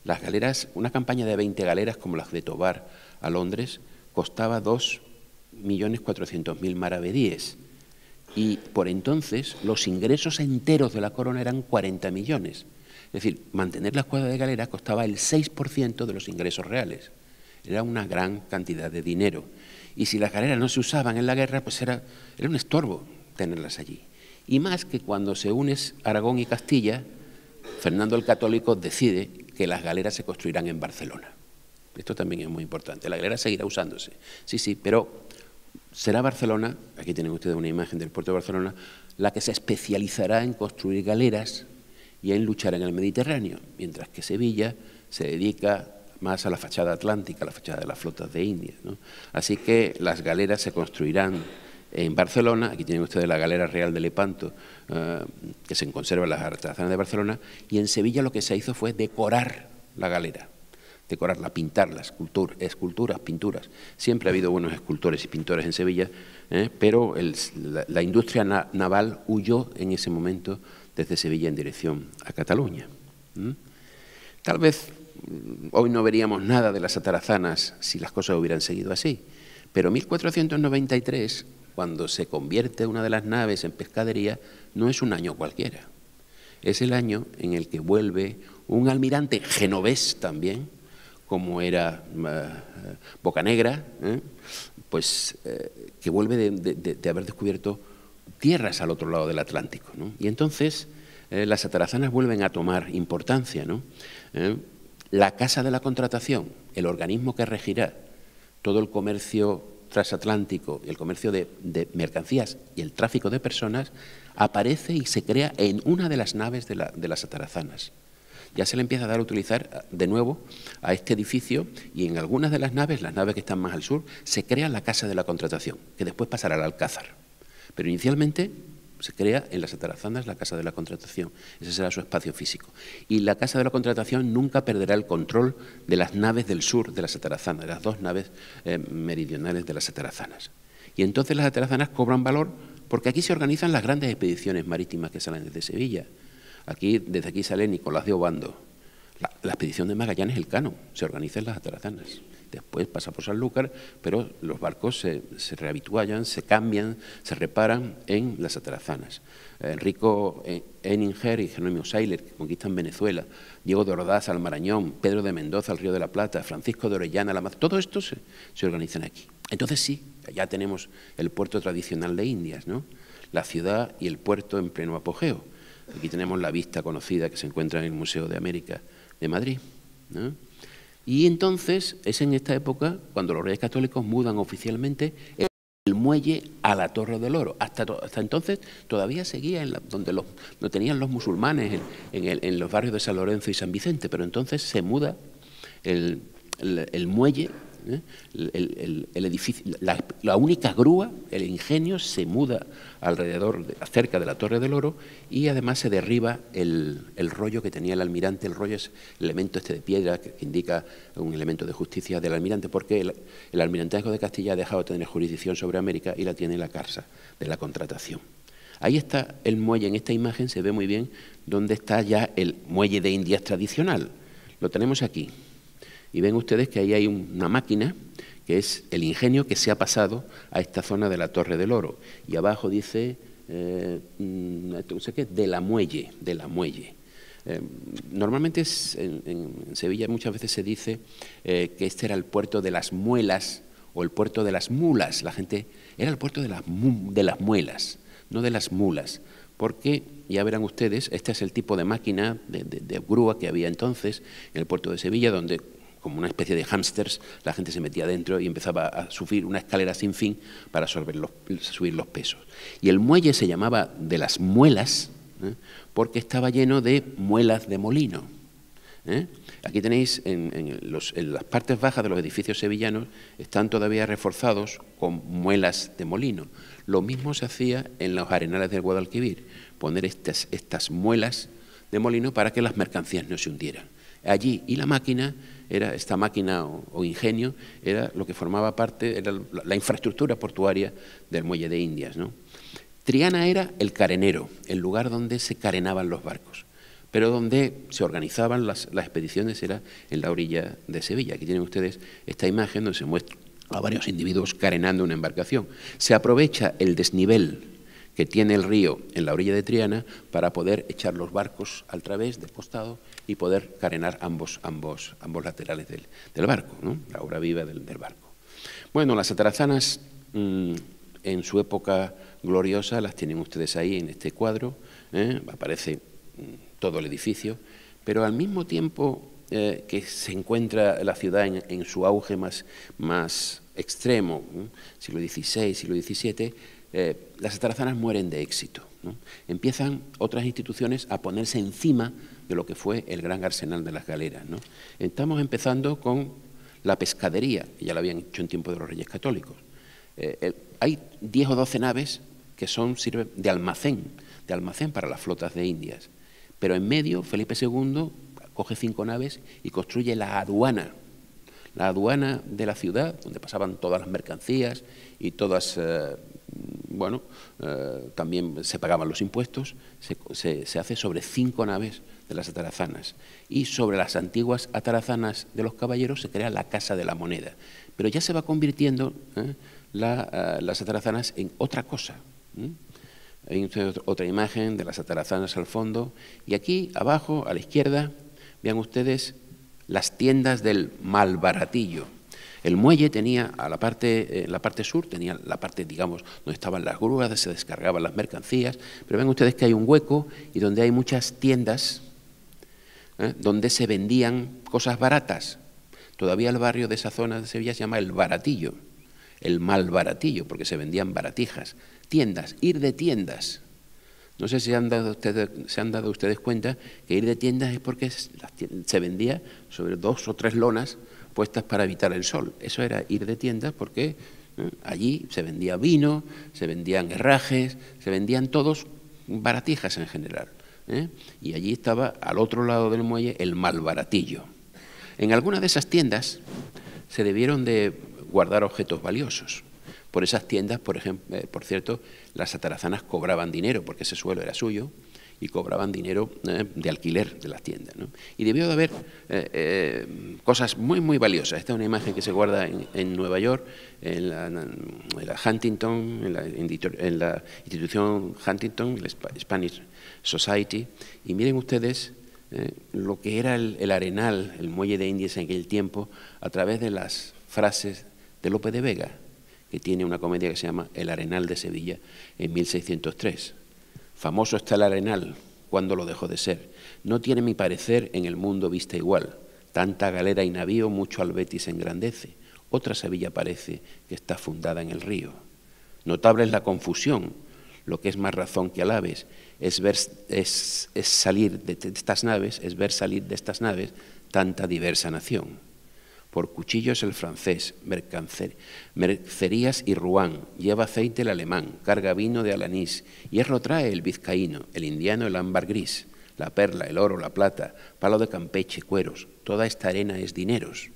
Las galeras, una campaña de 20 galeras como las de Tobar a Londres, costaba 2.400.000 maravedíes. Y por entonces los ingresos enteros de la corona eran 40 millones. Es decir, mantener la escuadra de galeras costaba el 6% de los ingresos reales. Era una gran cantidad de dinero. Y si las galeras no se usaban en la guerra, pues era un estorbo tenerlas allí. Y más que cuando se unen Aragón y Castilla, Fernando el Católico decide que las galeras se construirán en Barcelona. Esto también es muy importante. La galera seguirá usándose. Sí, pero será Barcelona, aquí tienen ustedes una imagen del puerto de Barcelona, la que se especializará en construir galeras y en luchar en el Mediterráneo, mientras que Sevilla se dedica más a la fachada atlántica, a la fachada de las flotas de India, ¿no? Así que las galeras se construirán en Barcelona. Aquí tienen ustedes la galera real de Lepanto, que se conserva en las atarazanas de Barcelona, y en Sevilla lo que se hizo fue decorar la galera, decorarla, pintarla, esculturas, pinturas. Siempre ha habido buenos escultores y pintores en Sevilla, pero la industria naval huyó en ese momento desde Sevilla en dirección a Cataluña. Tal vez hoy no veríamos nada de las atarazanas si las cosas hubieran seguido así, pero 1493, cuando se convierte una de las naves en pescadería, no es un año cualquiera. Es el año en el que vuelve un almirante genovés también, como era Bocanegra, que vuelve de haber descubierto tierras al otro lado del Atlántico, ¿no? Y entonces las atarazanas vuelven a tomar importancia, ¿no? La Casa de la Contratación, el organismo que regirá todo el comercio transatlántico, el comercio de mercancías y el tráfico de personas, aparece y se crea en una de las naves de las atarazanas. Ya se le empieza a dar a utilizar de nuevo a este edificio y en algunas de las naves que están más al sur, se crea la Casa de la Contratación, que después pasará al Alcázar. Pero inicialmente se crea en las atarazanas la Casa de la Contratación. Ese será su espacio físico. Y la Casa de la Contratación nunca perderá el control de las naves del sur de las atarazanas, de las dos naves meridionales de las atarazanas. Y entonces las atarazanas cobran valor porque aquí se organizan las grandes expediciones marítimas que salen desde Sevilla. Desde aquí sale Nicolás de Obando. La expedición de Magallanes Elcano se organiza en las atarazanas. Después pasa por Sanlúcar, pero los barcos se rehabituallan, se cambian, se reparan en las atarazanas. Enrico Eninger y Jerónimo Sailer, que conquistan Venezuela, Diego de Ordaz al Marañón, Pedro de Mendoza al Río de la Plata, Francisco de Orellana a la Mar, todo esto se organizan aquí. Entonces sí, ya tenemos el puerto tradicional de Indias, ¿no? La ciudad y el puerto en pleno apogeo. Aquí tenemos la vista conocida que se encuentra en el Museo de América de Madrid, ¿no? Y entonces es en esta época cuando los Reyes Católicos mudan oficialmente el muelle a la Torre del Oro. Hasta entonces todavía seguía donde lo tenían los musulmanes, en los barrios de San Lorenzo y San Vicente, pero entonces se muda el muelle, el edificio, la única grúa, el ingenio, se muda cerca de la Torre del Oro, y además se derriba el rollo que tenía el almirante. El rollo es el elemento de piedra que indica un elemento de justicia del almirante, porque el almirantazgo de Castilla ha dejado de tener jurisdicción sobre América y la tiene la Carta de la Contratación. Ahí está el muelle. En esta imagen se ve muy bien dónde está ya el muelle de Indias tradicional. Lo tenemos aquí. Y ven ustedes que ahí hay una máquina, que es el ingenio que se ha pasado a esta zona de la Torre del Oro. Y abajo dice, no sé qué, de la muelle. Normalmente en Sevilla muchas veces se dice que este era el puerto de las muelas o el puerto de las mulas. Era el puerto de las muelas, no de las mulas, porque ya verán ustedes, este es el tipo de máquina de grúa que había entonces en el puerto de Sevilla, donde como una especie de hámsters, la gente se metía dentro y empezaba a subir una escalera sin fin para subir los pesos. Y el muelle se llamaba de las muelas, porque estaba lleno de muelas de molino. Aquí tenéis, en las partes bajas de los edificios sevillanos, están todavía reforzados con muelas de molino. Lo mismo se hacía en los arenales del Guadalquivir, poner estas muelas de molino para que las mercancías no se hundieran. Allí, y la máquina, esta máquina o ingenio, era lo que formaba parte, era la infraestructura portuaria del muelle de Indias, ¿no? Triana era el carenero, el lugar donde se carenaban los barcos, pero donde se organizaban las expediciones era en la orilla de Sevilla. Aquí tienen ustedes esta imagen donde se muestra a varios individuos carenando una embarcación. Se aprovecha el desnivel que tiene el río en la orilla de Triana para poder echar los barcos al través, de costado, y poder carenar ambos laterales del barco, ¿no? La obra viva del barco. Bueno, las atarazanas en su época gloriosa las tienen ustedes ahí en este cuadro, aparece todo el edificio, pero al mismo tiempo que se encuentra la ciudad en su auge más extremo, siglo XVI, siglo XVII, las atarazanas mueren de éxito, ¿no? Empiezan otras instituciones a ponerse encima de lo que fue el gran arsenal de las galeras, ¿no? Estamos empezando con la pescadería, que ya la habían hecho en tiempo de los Reyes Católicos. Hay 10 o 12 naves que sirven de almacén para las flotas de Indias, pero en medio Felipe II coge 5 naves y construye la aduana de la ciudad, donde pasaban todas las mercancías y todas, también se pagaban los impuestos. Se hace sobre 5 naves de las atarazanas, y sobre las antiguas atarazanas de los caballeros se crea la Casa de la Moneda, pero ya se va convirtiendo las atarazanas en otra cosa. Hay otra imagen de las atarazanas al fondo, y aquí abajo a la izquierda vean ustedes las tiendas del Malbaratillo. El muelle tenía en la parte sur, tenía la parte, digamos, donde estaban las grúas, donde se descargaban las mercancías, pero ven ustedes que hay un hueco y donde hay muchas tiendas donde se vendían cosas baratas. Todavía el barrio de esa zona de Sevilla se llama el Baratillo, el Malbaratillo, porque se vendían baratijas. Tiendas, ir de tiendas. No sé si se han dado ustedes cuenta que ir de tiendas es porque se vendía sobre 2 o 3 lonas puestas para evitar el sol. Eso era ir de tiendas, porque allí se vendía vino, se vendían herrajes, se vendían todos baratijas en general. Y allí estaba, al otro lado del muelle, el Malbaratillo. En algunas de esas tiendas se debieron de guardar objetos valiosos. Por esas tiendas, por cierto, las atarazanas cobraban dinero, porque ese suelo era suyo, y cobraban dinero de alquiler de las tiendas, ¿no? Y debió de haber cosas muy, muy valiosas. Esta es una imagen que se guarda en Nueva York, en la Huntington, en la institución Huntington, la Spanish Society, y miren ustedes lo que era el arenal, el muelle de Indias en aquel tiempo, a través de las frases de Lope de Vega, que tiene una comedia que se llama El Arenal de Sevilla, en 1603. Famoso está el arenal, cuando lo dejó de ser. No tiene mi parecer en el mundo vista igual. Tanta galera y navío mucho al Betis engrandece. Otra Sevilla parece que está fundada en el río. Notable es la confusión, lo que es más razón que alabes, es ver salir de estas naves tanta diversa nación. Por cuchillos el francés, mercerías y Rouen, lleva aceite el alemán, carga vino de Alanís, hierro trae el vizcaíno, el indiano el ámbar gris, la perla, el oro, la plata, palo de Campeche, cueros, toda esta arena es dineros.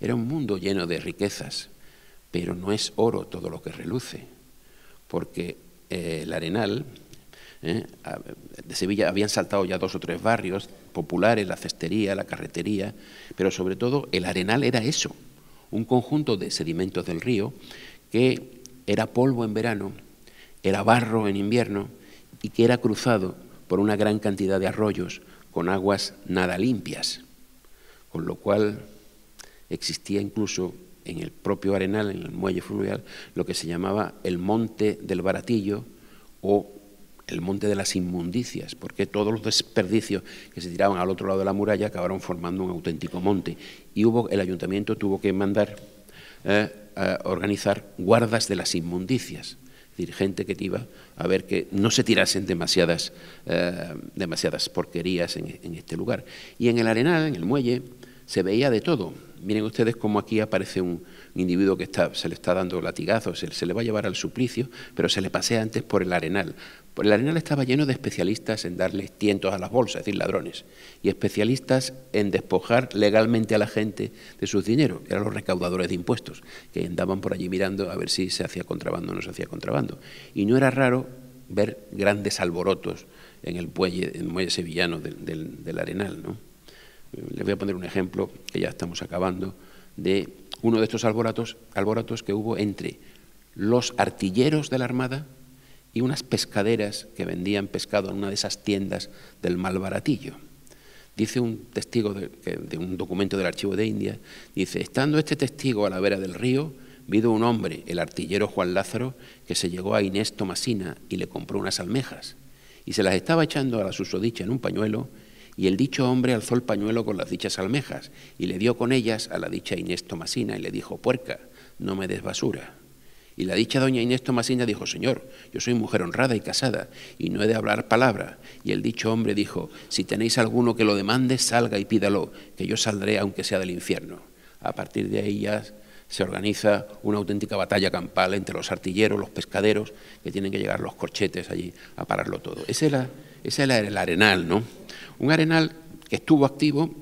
Era un mundo lleno de riquezas, pero no es oro todo lo que reluce, porque el Arenal de Sevilla habían saltado ya 2 o 3 barrios populares, la cestería, la carretería, pero sobre todo el Arenal era eso, un conjunto de sedimentos del río que era polvo en verano, era barro en invierno y que era cruzado por una gran cantidad de arroyos con aguas nada limpias, con lo cual existía incluso en el propio Arenal, en el muelle fluvial, lo que se llamaba el Monte del Baratillo o el Monte de las Inmundicias, porque todos los desperdicios que se tiraban al otro lado de la muralla acabaron formando un auténtico monte. Y el ayuntamiento tuvo que mandar a organizar guardas de las inmundicias, es decir, gente que iba a ver que no se tirasen demasiadas porquerías en este lugar. Y en el Arenal, en el muelle, se veía de todo. Miren ustedes cómo aquí aparece un individuo que se le está dando latigazos, se le va a llevar al suplicio, pero se le pasea antes por el Arenal. El Arenal estaba lleno de especialistas en darles tientos a las bolsas, es decir, ladrones, y especialistas en despojar legalmente a la gente de sus dineros. Eran los recaudadores de impuestos, que andaban por allí mirando a ver si se hacía contrabando o no se hacía contrabando. Y no era raro ver grandes alborotos en el muelle sevillano del Arenal, ¿no? Les voy a poner un ejemplo, que ya estamos acabando, de uno de estos alborotos que hubo entre los artilleros de la Armada y unas pescaderas que vendían pescado en una de esas tiendas del Malbaratillo. Dice un testigo de un documento del Archivo de India, dice, estando este testigo a la vera del río, vino un hombre, el artillero Juan Lázaro, que se llegó a Inés Tomasina y le compró unas almejas, y se las estaba echando a la susodicha en un pañuelo, y el dicho hombre alzó el pañuelo con las dichas almejas y le dio con ellas a la dicha Inés Tomasina y le dijo, puerca, no me des basura. Y la dicha doña Inés Tomasina dijo, señor, yo soy mujer honrada y casada y no he de hablar palabra. Y el dicho hombre dijo, si tenéis alguno que lo demande, salga y pídalo, que yo saldré aunque sea del infierno. A partir de ahí ya se organiza una auténtica batalla campal entre los artilleros, los pescaderos, que tienen que llegar los corchetes allí a pararlo todo. Ese era el Arenal, ¿no? Un Arenal que estuvo activo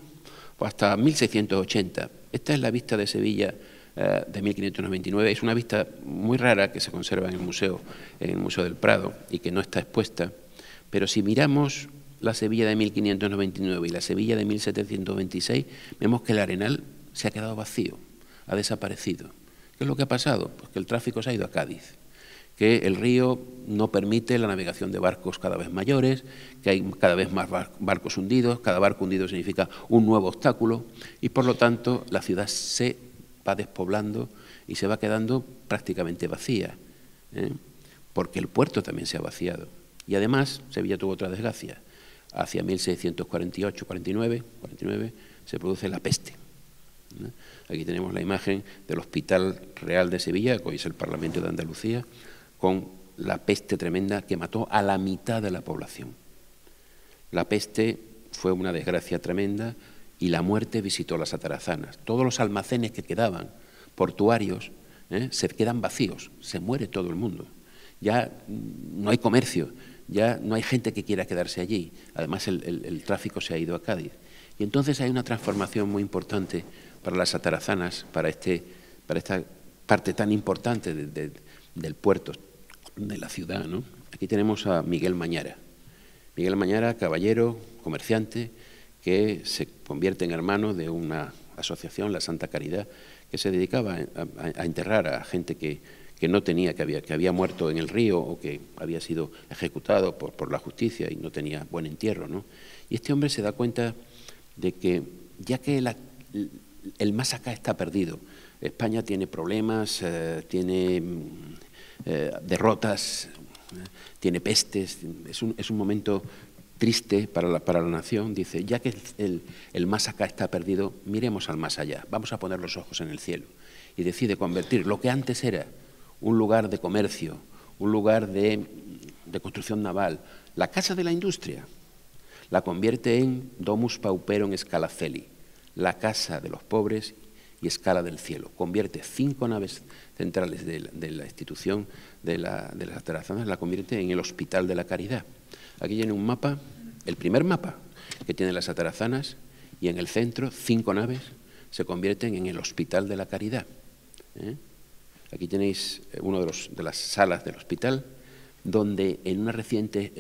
hasta 1680. Esta es la vista de Sevilla de 1599. Es una vista muy rara que se conserva en el Museo del Prado y que no está expuesta. Pero si miramos la Sevilla de 1599 y la Sevilla de 1726, vemos que el Arenal se ha quedado vacío, ha desaparecido. ¿Qué es lo que ha pasado? Pues que el tráfico se ha ido a Cádiz, que el río no permite la navegación de barcos cada vez mayores, que hay cada vez más barcos hundidos, cada barco hundido significa un nuevo obstáculo y por lo tanto la ciudad se va despoblando y se va quedando prácticamente vacía, porque el puerto también se ha vaciado. Y además Sevilla tuvo otra desgracia. Hacia 1648-49 se produce la peste. Aquí tenemos la imagen del Hospital Real de Sevilla, que hoy es el Parlamento de Andalucía, con la peste tremenda que mató a la mitad de la población. La peste fue una desgracia tremenda y la muerte visitó las atarazanas. Todos los almacenes que quedaban portuarios se quedan vacíos, se muere todo el mundo. Ya no hay comercio, ya no hay gente que quiera quedarse allí. Además el tráfico se ha ido a Cádiz. Y entonces hay una transformación muy importante para las atarazanas, para esta parte tan importante del puerto, de la ciudad, ¿no? Aquí tenemos a Miguel Mañara. Miguel Mañara, caballero, comerciante, que se convierte en hermano de una asociación, la Santa Caridad, que se dedicaba a enterrar a gente que no tenía, que había muerto en el río o que había sido ejecutado por la justicia y no tenía buen entierro, ¿no? Y este hombre se da cuenta de que, ya que el más acá está perdido, España tiene problemas, tiene derrotas, tiene pestes, es un momento triste para la nación, dice, ya que el más acá está perdido, miremos al más allá, vamos a poner los ojos en el cielo. Y decide convertir lo que antes era un lugar de comercio, un lugar de construcción naval, la casa de la industria, la convierte en domus pauperum scala celi, la casa de los pobres y escala del cielo. Convierte 5 naves centrales de la institución de las Atarazanas, la convierte en el Hospital de la Caridad. Aquí tiene un mapa, el primer mapa que tienen las Atarazanas, y en el centro 5 naves se convierten en el Hospital de la Caridad. Aquí tenéis una de las salas del hospital, donde en una reciente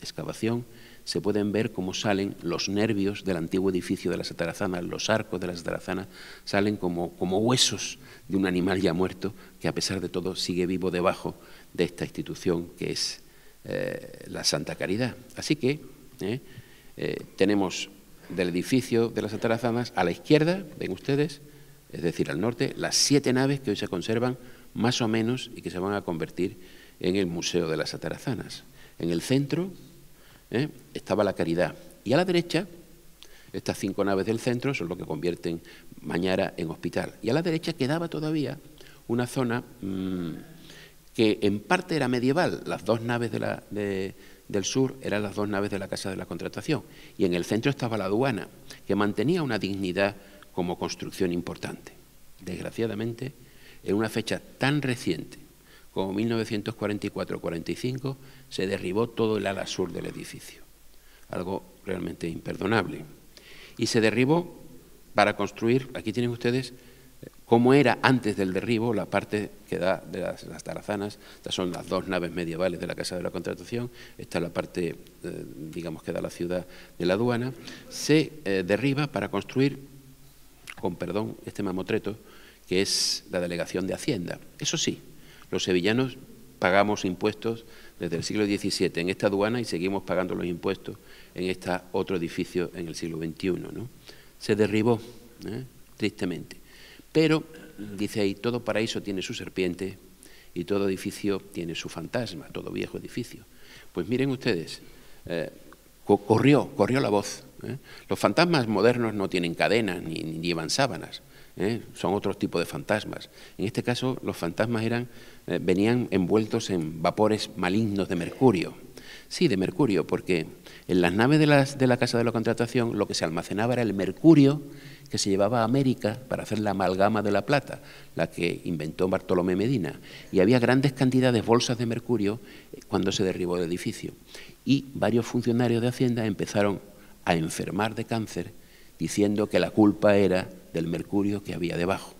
excavación se pueden ver cómo salen los nervios del antiguo edificio de las Atarazanas, los arcos de las Atarazanas salen como huesos de un animal ya muerto que a pesar de todo sigue vivo debajo de esta institución que es la Santa Caridad. Así que tenemos del edificio de las Atarazanas a la izquierda, ven ustedes, es decir, al norte, las 7 naves que hoy se conservan más o menos y que se van a convertir en el Museo de las Atarazanas. En el centro estaba la Caridad y a la derecha, estas 5 naves del centro son lo que convierten Mañara en hospital. Y a la derecha quedaba todavía una zona que en parte era medieval, las 2 naves del sur eran las 2 naves de la Casa de la Contratación y en el centro estaba la aduana, que mantenía una dignidad como construcción importante. Desgraciadamente, en una fecha tan reciente como 1944-45, se derribó todo el ala sur del edificio, algo realmente imperdonable. Y se derribó para construir, aquí tienen ustedes cómo era antes del derribo la parte que da de las Atarazanas. Estas son las 2 naves medievales de la Casa de la Contratación, esta es la parte, digamos, que da la ciudad de la aduana. Se derriba para construir, con perdón, este mamotreto, que es la Delegación de Hacienda. Eso sí, los sevillanos pagamos impuestos desde el siglo XVII en esta aduana y seguimos pagando los impuestos en este otro edificio en el siglo XXI, ¿no? Se derribó, tristemente. Pero, dice ahí, todo paraíso tiene su serpiente y todo edificio tiene su fantasma, todo viejo edificio. Pues miren ustedes, corrió la voz. Los fantasmas modernos no tienen cadenas ni llevan sábanas. Son otros tipos de fantasmas. En este caso, los fantasmas venían envueltos en vapores malignos de mercurio. Sí, de mercurio, porque en las naves de la Casa de la Contratación lo que se almacenaba era el mercurio que se llevaba a América para hacer la amalgama de la plata, la que inventó Bartolomé Medina. Y había grandes cantidades, bolsas de mercurio, cuando se derribó el edificio. Y varios funcionarios de Hacienda empezaron a enfermar de cáncer, diciendo que la culpa era del mercurio que había debajo.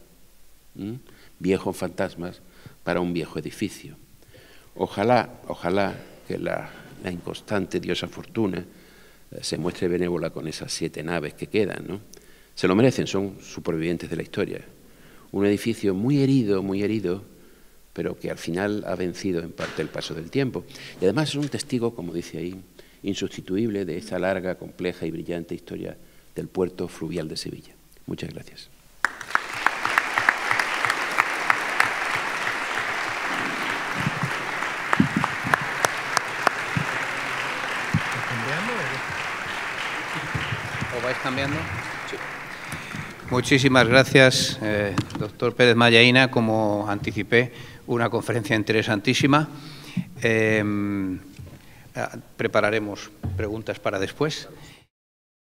Viejos fantasmas para un viejo edificio. Ojalá que la inconstante diosa Fortuna se muestre benévola con esas 7 naves que quedan, ¿no? Se lo merecen, son supervivientes de la historia. Un edificio muy herido, pero que al final ha vencido en parte el paso del tiempo. Y además es un testigo, como dice ahí, insustituible de esta larga, compleja y brillante historia del puerto fluvial de Sevilla. Muchas gracias. ¿O vais cambiando? Sí. Muchísimas gracias, doctor Pérez Mallaína. Como anticipé, una conferencia interesantísima. Prepararemos preguntas para después.